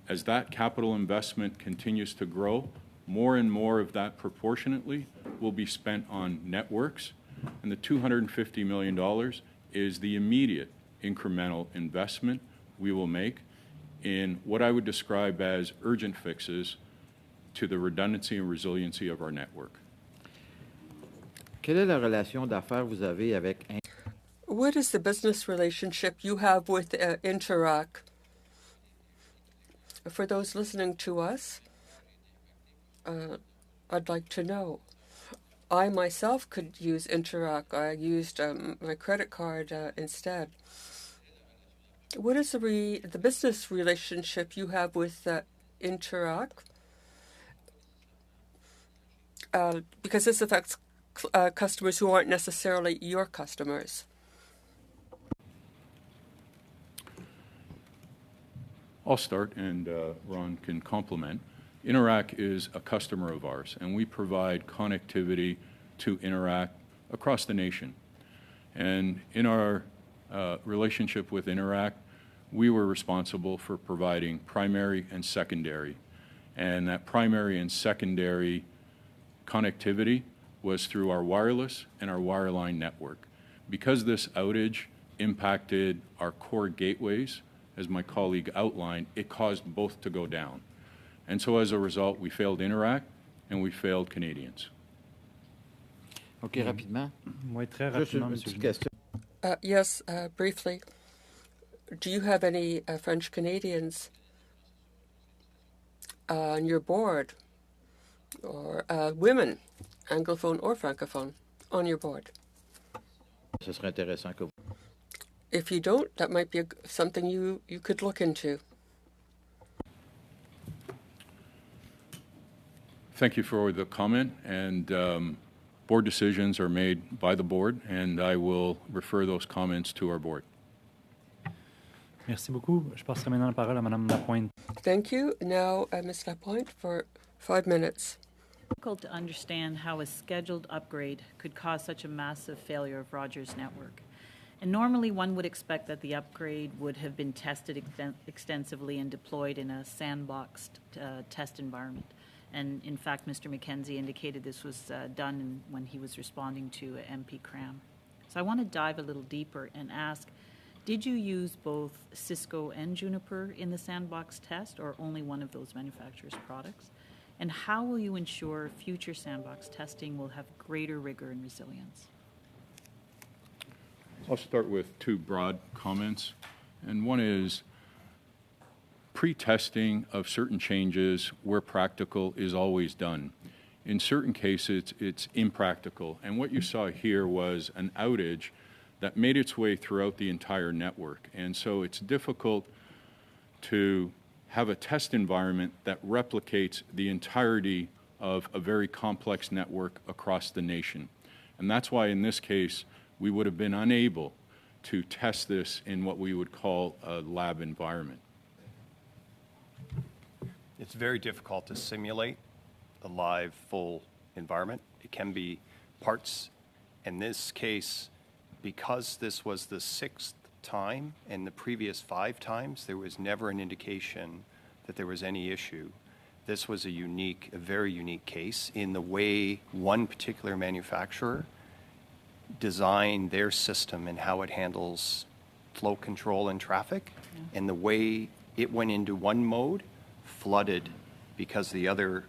as that capital investment continues to grow, more and more of that proportionately will be spent on networks, and the $250 million is the immediate incremental investment we will make in what I would describe as urgent fixes to the redundancy and resiliency of our network. Quelle est la relation d'affaires vous avez avec... What is the business relationship you have with Interac? For those listening to us, I'd like to know. I myself could use Interac. I used my credit card instead. What is the business relationship you have with Interac? Because this affects customers who aren't necessarily your customers. I'll start, and Ron can complement. Interac is a customer of ours, and we provide connectivity to Interac across the nation. And in our relationship with Interac, we were responsible for providing primary and secondary. And that primary and secondary connectivity was through our wireless and our wireline network. Because this outage impacted our core gateways, as my colleague outlined, it caused both to go down. And so as a result, we failed Interac and we failed Canadians. OK, rapidement. Oui, très rapidement, Monsieur. Yes, briefly. Do you have any French Canadians on your board, or women, Anglophone or Francophone, on your board? Ce serait intéressant que vous... If you don't, that might be something you could look into. Thank you for the comment, and board decisions are made by the board, and I will refer those comments to our board. Merci beaucoup. Je passerai maintenant la parole à Madame Lapointe. Thank you. Now, Ms. Lapointe for 5 minutes. Difficult to understand how a scheduled upgrade could cause such a massive failure of Rogers' network. And normally one would expect that the upgrade would have been tested extensively and deployed in a sandboxed test environment. And in fact, Mr. McKenzie indicated this was done when he was responding to MP Cram. So I want to dive a little deeper and ask, did you use both Cisco and Juniper in the sandbox test, or only one of those manufacturers' products? And how will you ensure future sandbox testing will have greater rigor and resilience? I'll start with two broad comments. And one is pre-testing of certain changes where practical is always done. In certain cases, it's impractical. And what you saw here was an outage that made its way throughout the entire network. And so it's difficult to have a test environment that replicates the entirety of a very complex network across the nation. And that's why in this case, we would have been unable to test this in what we would call a lab environment. It's very difficult to simulate a live, full environment. It can be parts. In this case, because this was the 6th time, and the previous 5 times, there was never an indication that there was any issue. This was a very unique case in the way one particular manufacturer designed their system and how it handles flow control and traffic, and the way it went into one mode, flooded, because the other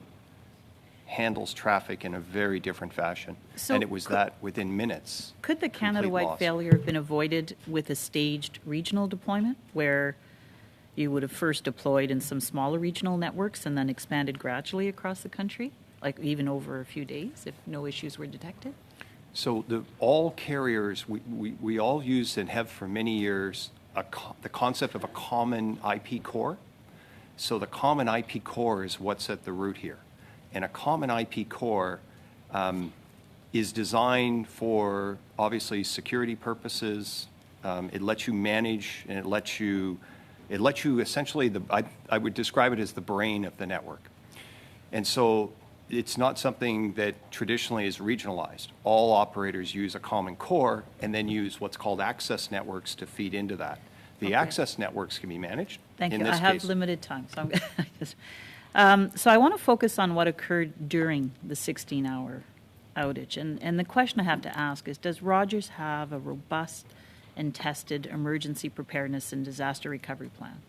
handles traffic in a very different fashion. So and it was that within minutes. Could the Canada-wide failure have been avoided with a staged regional deployment, where you would have first deployed in some smaller regional networks and then expanded gradually across the country, like even over a few days, if no issues were detected? So all carriers, we all use and have for many years the concept of a common IP core. So the common IP core is what's at the root here. And a common IP core is designed for, obviously, security purposes. It lets you manage, and it lets you essentially, I would describe it as the brain of the network. And so it's not something that traditionally is regionalized. All operators use a common core and then use what's called access networks to feed into that. The access networks can be managed. Thank you. I have limited time, so so I want to focus on what occurred during the 16-hour outage. And the question I have to ask is, does Rogers have a robust and tested emergency preparedness and disaster recovery plan?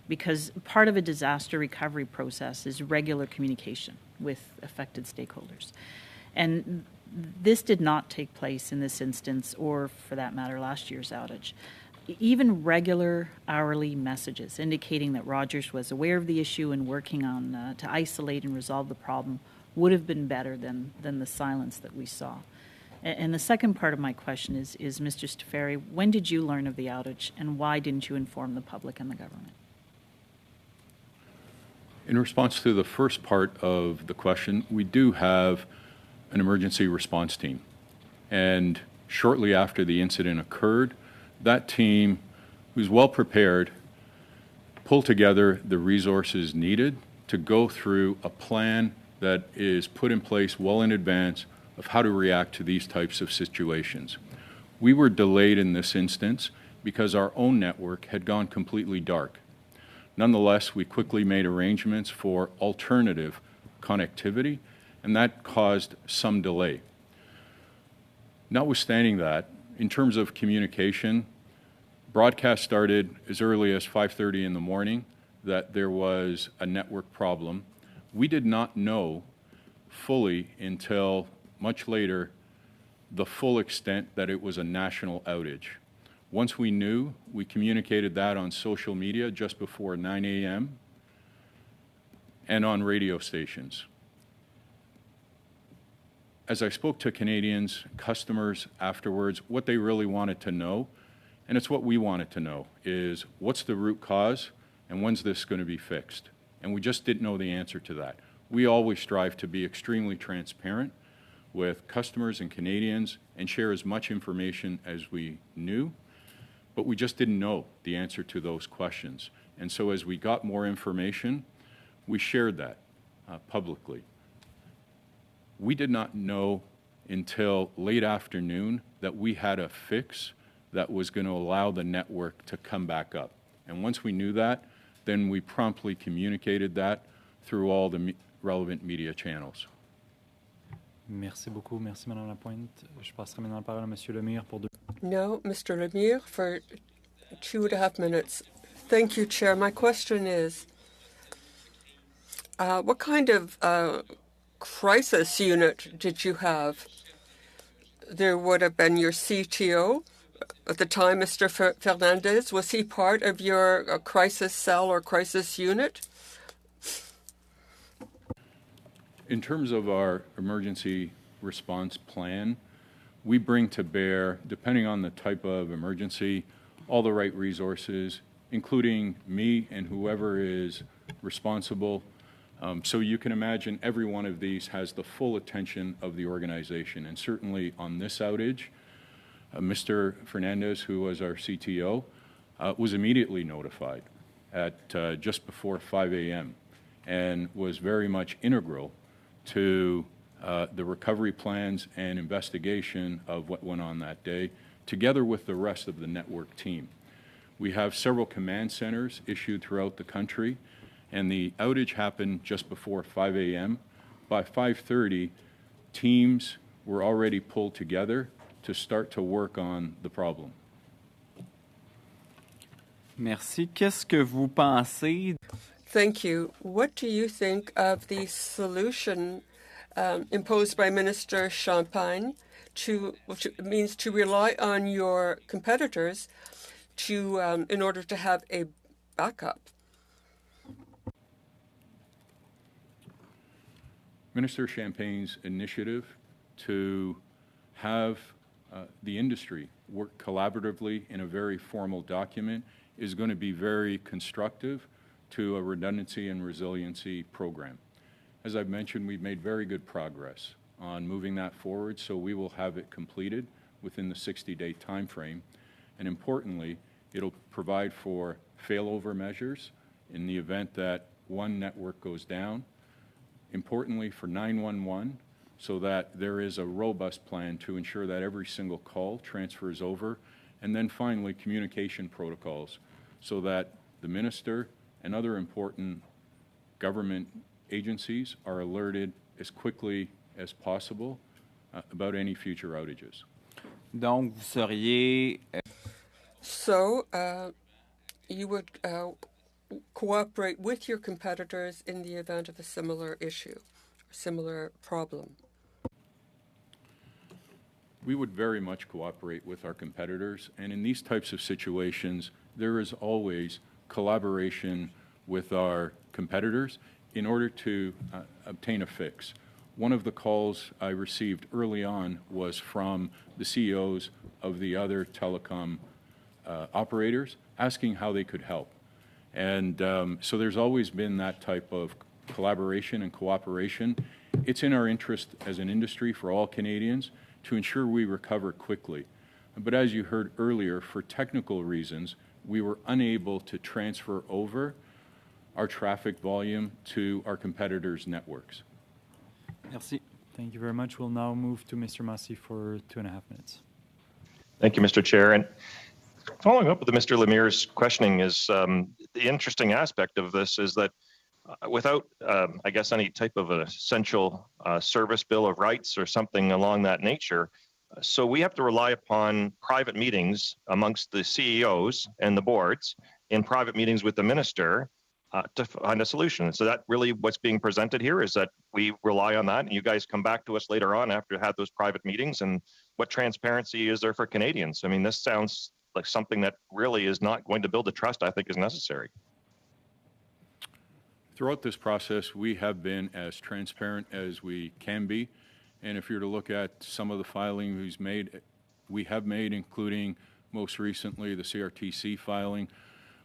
Because part of a disaster recovery process is regular communication with affected stakeholders. And this did not take place in this instance, or for that matter, last year's outage. Even regular hourly messages indicating that Rogers was aware of the issue and working on to isolate and resolve the problem would have been better than the silence that we saw. And the second part of my question is Mr. Staffieri, when did you learn of the outage, and why didn't you inform the public and the government? In response to the first part of the question, we do have an emergency response team. And shortly after the incident occurred, that team, who's well prepared, pulled together the resources needed to go through a plan that is put in place well in advance of how to react to these types of situations. We were delayed in this instance because our own network had gone completely dark. Nonetheless, we quickly made arrangements for alternative connectivity, and that caused some delay. Notwithstanding that, in terms of communication, broadcast started as early as 5:30 in the morning that there was a network problem. We did not know fully until much later the full extent that it was a national outage. Once we knew, we communicated that on social media just before 9 a.m. and on radio stations. As I spoke to Canadians, customers afterwards, what they really wanted to know, And it's what we wanted to know, is what's the root cause and when's this going to be fixed? And we just didn't know the answer to that. We always strive to be extremely transparent with customers and Canadians and share as much information as we knew, but we just didn't know the answer to those questions. And so as we got more information, we shared that publicly. We did not know until late afternoon that we had a fix that was going to allow the network to come back up. And once we knew that, then we promptly communicated that through all the relevant media channels. Merci beaucoup. Merci, Madame Lapointe. Je passerai maintenant la parole à Monsieur Lemire pour 2. Now, Mr. Lemire, for 2.5 minutes. Thank you, Chair. My question is, what kind of crisis unit did you have? There would have been your CTO. At the time, Mr. Fernandez, was he part of your crisis cell or crisis unit? In terms of our emergency response plan, we bring to bear, depending on the type of emergency, all the right resources, including me and whoever is responsible. So you can imagine every one of these has the full attention of the organization. And certainly on this outage, Mr. Fernandez, who was our CTO, was immediately notified at just before 5 a.m. and was very much integral to the recovery plans and investigation of what went on that day, together with the rest of the network team. We have several command centers issued throughout the country, and the outage happened just before 5 a.m. By 5:30, teams were already pulled together to start to work on the problem. Merci. Qu'est-ce que vous pensez? Thank you. What do you think of the solution imposed by Minister Champagne, which means to rely on your competitors in order to have a backup? Minister Champagne's initiative to have the industry work collaboratively in a very formal document is going to be very constructive to a redundancy and resiliency program. As I've mentioned, we've made very good progress on moving that forward, so we will have it completed within the 60-day time frame. And importantly, it'll provide for failover measures in the event that one network goes down. Importantly, for 911, so that there is a robust plan to ensure that every single call transfers over. And then finally, communication protocols, so that the minister and other important government agencies are alerted as quickly as possible about any future outages. Donc, vous seriez... So, you would cooperate with your competitors in the event of a similar issue, similar problem? We would very much cooperate with our competitors, and in these types of situations, there is always collaboration with our competitors in order to obtain a fix. One of the calls I received early on was from the CEOs of the other telecom operators asking how they could help. And so there's always been that type of collaboration and cooperation. It's in our interest as an industry for all Canadians to ensure we recover quickly. But as you heard earlier, for technical reasons, we were unable to transfer over our traffic volume to our competitors' networks. Merci. Thank you very much. We'll now move to Mr. Massey for 2.5 minutes. Thank you, Mr. Chair. And following up with Mr. Lemire's questioning is the interesting aspect of this is that without, I guess, any type of an essential service bill of rights or something along that nature, so we have to rely upon private meetings amongst the CEOs and the boards in private meetings with the minister to find a solution. So that really what's being presented here is that we rely on that and you guys come back to us later on after you had those private meetings, and what transparency is there for Canadians? I mean, this sounds like something that really is not going to build the trust I think is necessary. Throughout this process, we have been as transparent as we can be. And if you're to look at some of the filing we have made, including most recently the CRTC filing.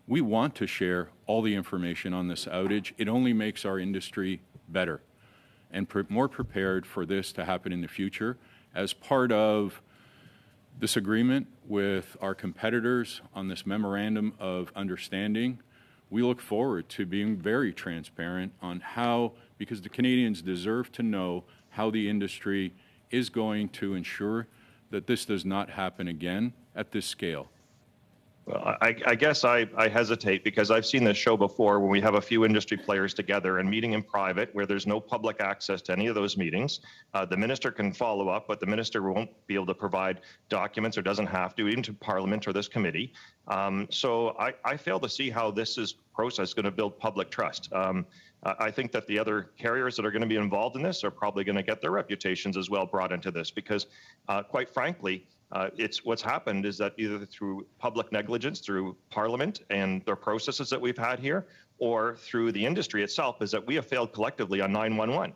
We want to share all the information on this outage. It only makes our industry better and more prepared for this to happen in the future. As part of this agreement with our competitors on this memorandum of understanding, we look forward to being very transparent on how, because the Canadians deserve to know how the industry is going to ensure that this does not happen again at this scale. Well, I guess I hesitate because I've seen this show before when we have a few industry players together and meeting in private where there's no public access to any of those meetings. The minister can follow up, but the minister won't be able to provide documents or doesn't have to, even to Parliament or this committee. So I fail to see how this process is going to build public trust. I think that the other carriers that are going to be involved in this are probably going to get their reputations as well brought into this because, quite frankly, it's what's happened is that either through public negligence, through Parliament and the processes that we've had here, or through the industry itself, is that we have failed collectively on 911,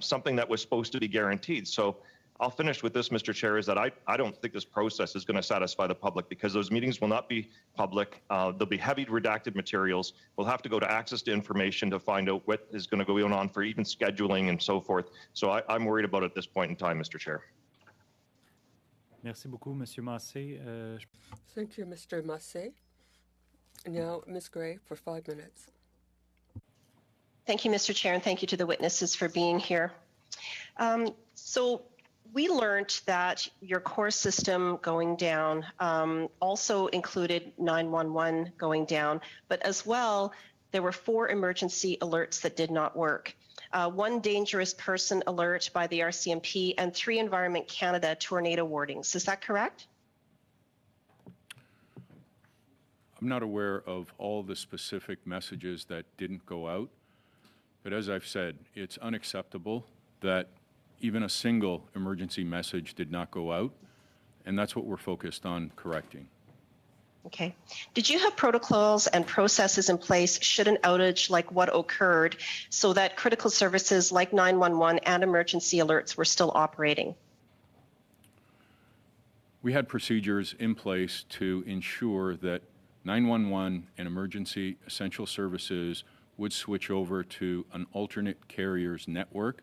something that was supposed to be guaranteed. So I'll finish with this, Mr. Chair, is that I don't think this process is going to satisfy the public because those meetings will not be public. There'll be heavy redacted materials. We'll have to go to access to information to find out what is going to go on for even scheduling and so forth. So I'm worried about it at this point in time, Mr. Chair. Merci beaucoup, Monsieur Massé. Thank you, Mr. Massé. Now, Ms. Gray, for 5 minutes. Thank you, Mr. Chair, and thank you to the witnesses for being here. So we learned that your core system going down also included 911 going down, but as well, there were 4 emergency alerts that did not work. 1 dangerous person alert by the RCMP, and 3 Environment Canada tornado warnings. Is that correct? I'm not aware of all the specific messages that didn't go out, but as I've said, it's unacceptable that even a single emergency message did not go out, and that's what we're focused on correcting. Okay. Did you have protocols and processes in place should an outage like what occurred so that critical services like 911 and emergency alerts were still operating? We had procedures in place to ensure that 911 and emergency essential services would switch over to an alternate carrier's network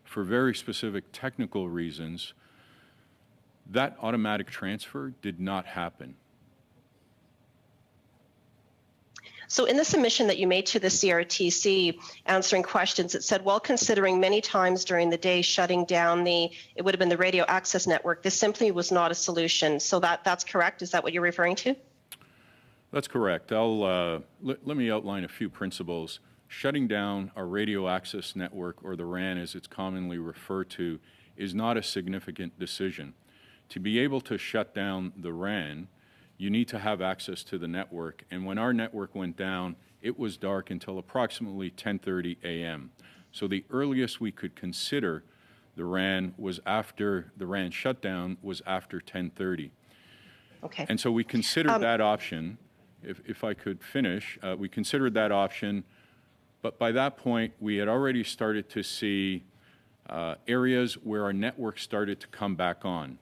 for very specific technical reasons. That automatic transfer did not happen. So in the submission that you made to the CRTC answering questions, it said, well, considering many times during the day shutting down it would have been the radio access network, this simply was not a solution. So that's correct? Is that what you're referring to? That's correct. Let me outline a few principles. Shutting down our radio access network, or the RAN as it's commonly referred to, is not a significant decision. To be able to shut down the RAN, you need to have access to the network. And when our network went down, it was dark until approximately 10:30 a.m. So the earliest we could consider the RAN was after the RAN shutdown was after 10:30. Okay. And so we considered that option. If I could finish, we considered that option, but by that point we had already started to see areas where our network started to come back on.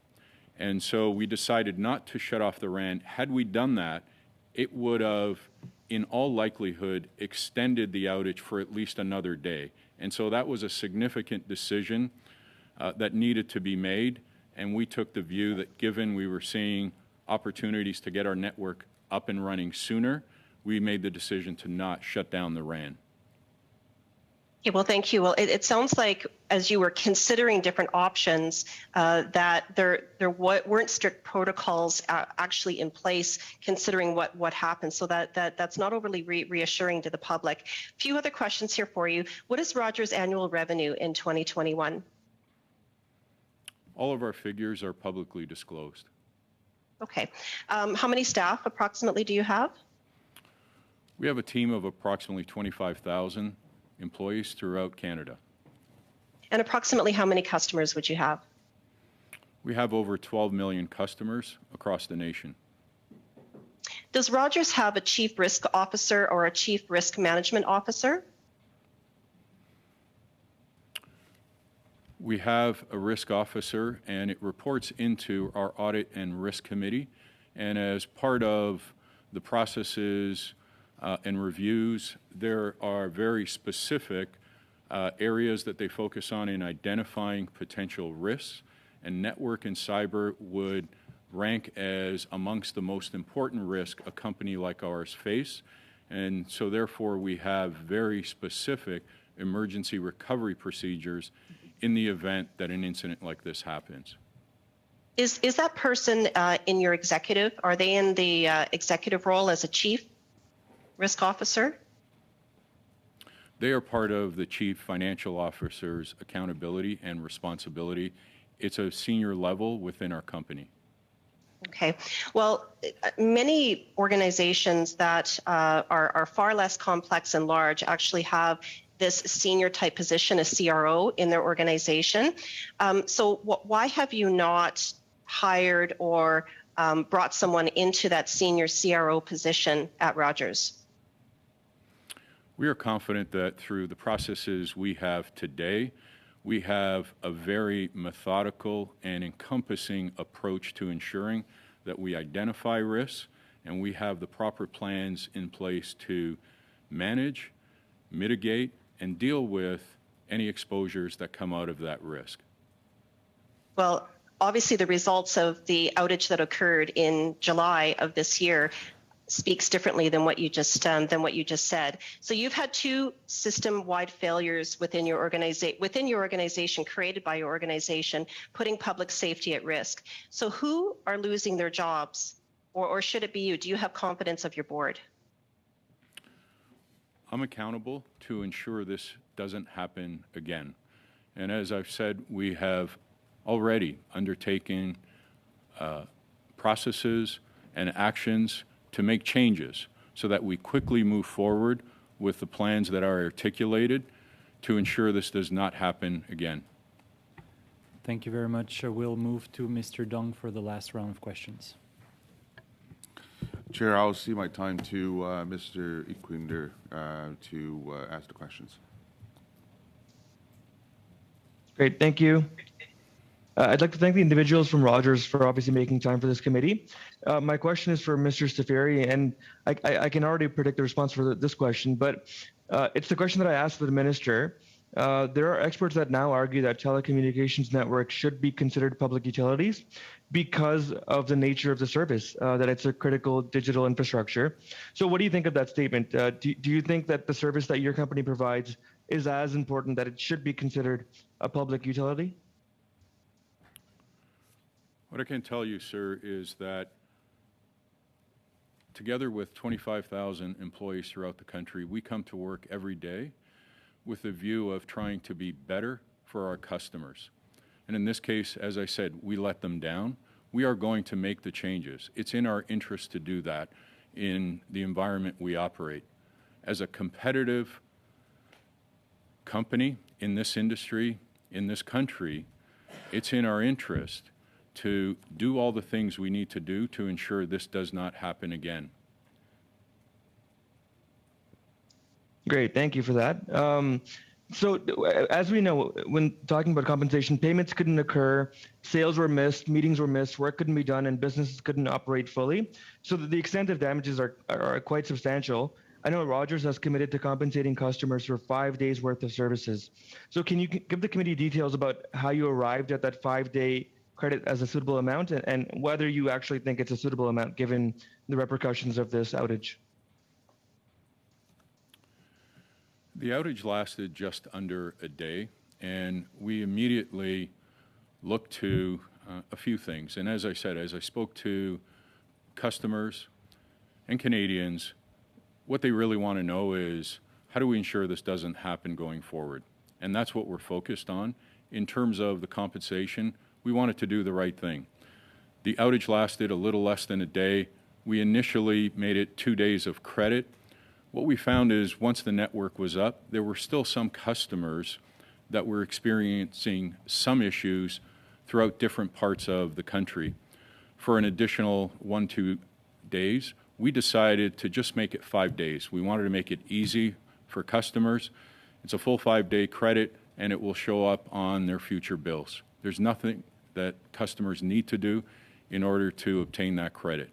And so we decided not to shut off the RAN. Had we done that, it would have, in all likelihood, extended the outage for at least another day. And so that was a significant decision that needed to be made. And we took the view that given we were seeing opportunities to get our network up and running sooner, we made the decision to not shut down the RAN. Okay, well, thank you. Well, it sounds like as you were considering different options, that there weren't strict protocols actually in place considering what happened. So that's not overly reassuring to the public. A few other questions here for you. What is Rogers' annual revenue in 2021? All of our figures are publicly disclosed. Okay. How many staff approximately do you have? We have a team of approximately 25,000 employees throughout Canada. And approximately how many customers would you have? We have over 12 million customers across the nation. Does Rogers have a chief risk officer or a chief risk management officer? We have a risk officer, and it reports into our audit and risk committee. And as part of the processes and reviews, there are very specific areas that they focus on in identifying potential risks, and network and cyber would rank as amongst the most important risk a company like ours face. And so therefore we have very specific emergency recovery procedures in the event that an incident like this happens. Is that person in your executive? Are they in the executive role as a chief risk officer? They are part of the chief financial officer's accountability and responsibility. It's a senior level within our company. Okay. Well, many organizations that are far less complex and large actually have this senior type position, a CRO, in their organization. So why have you not hired or brought someone into that senior CRO position at Rogers? We are confident that through the processes we have today, we have a very methodical and encompassing approach to ensuring that we identify risks and we have the proper plans in place to manage, mitigate, and deal with any exposures that come out of that risk. Well, obviously the results of the outage that occurred in July of this year speaks differently than what you just said. So you've had two system-wide failures within your organization, created by your organization, putting public safety at risk. So who are losing their jobs, or should it be you? Do you have confidence of your board? I'm accountable to ensure this doesn't happen again. And as I've said, we have already undertaken processes and actions to make changes so that we quickly move forward with the plans that are articulated to ensure this does not happen again. Thank you very much. We'll move to Mr. Dong for the last round of questions. Chair, I'll see my time to Mr. Equinder to ask the questions. Great, thank you. I'd like to thank the individuals from Rogers for obviously making time for this committee. My question is for Mr. Staffieri, and I can already predict the response for this question, but it's the question that I asked the minister. There are experts that now argue that telecommunications networks should be considered public utilities because of the nature of the service, that it's a critical digital infrastructure. So what do you think of that statement? Do you think that the service that your company provides is as important that it should be considered a public utility? What I can tell you, sir, is that together with 25,000 employees throughout the country, we come to work every day with a view of trying to be better for our customers. And in this case, as I said, we let them down. We are going to make the changes. It's in our interest to do that in the environment we operate. As a competitive company in this industry, in this country, it's in our interest to do all the things we need to do to ensure this does not happen again. Great, thank you for that. So as we know, when talking about compensation, payments couldn't occur, sales were missed, meetings were missed, work couldn't be done, and businesses couldn't operate fully. So the extent of damages are quite substantial. I know Rogers has committed to compensating customers for 5 days worth of services. So can you give the committee details about how you arrived at that 5-day credit as a suitable amount, and whether you actually think it's a suitable amount given the repercussions of this outage? The outage lasted just under a day, and we immediately looked to a few things. And as I said, as I spoke to customers and Canadians, what they really want to know is, how do we ensure this doesn't happen going forward? And that's what we're focused on. In terms of the compensation, we wanted to do the right thing. The outage lasted a little less than a day. We initially made it 2 days of credit. What we found is once the network was up, there were still some customers that were experiencing some issues throughout different parts of the country. For an additional 1-2 days, we decided to just make it 5 days. We wanted to make it easy for customers. It's a full 5-day credit, and it will show up on their future bills. There's nothing that customers need to do in order to obtain that credit.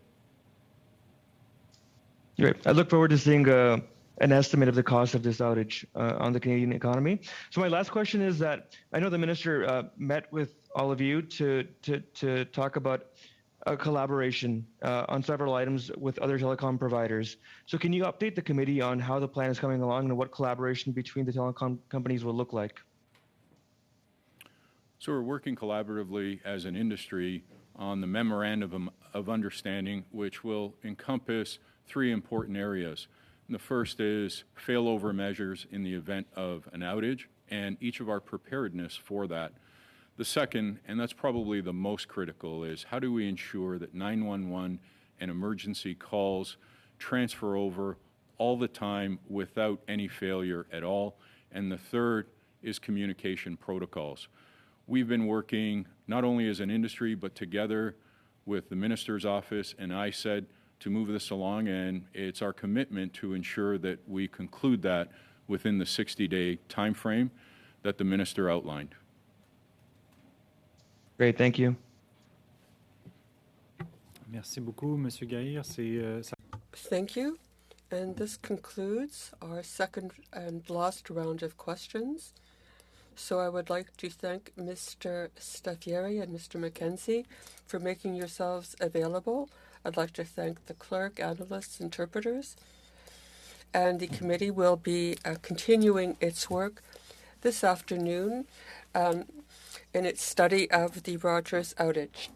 Great. I look forward to seeing an estimate of the cost of this outage on the Canadian economy. So my last question is that I know the minister met with all of you to talk about a collaboration on several items with other telecom providers. So can you update the committee on how the plan is coming along and what collaboration between the telecom companies will look like? So we're working collaboratively as an industry on the Memorandum of Understanding, which will encompass three important areas. And the first is failover measures in the event of an outage and each of our preparedness for that. The second, and that's probably the most critical, is how do we ensure that 911 and emergency calls transfer over all the time without any failure at all. And the third is communication protocols. We've been working not only as an industry, but together with the Minister's Office and ISED to move this along, and it's our commitment to ensure that we conclude that within the 60-day time frame that the Minister outlined. Great, thank you. Merci beaucoup, Monsieur Gaillard. Thank you. And this concludes our second and last round of questions. So I would like to thank Mr. Staffieri and Mr. McKenzie for making yourselves available. I'd like to thank the clerk, analysts, interpreters. And the committee will be continuing its work this afternoon in its study of the Rogers outage.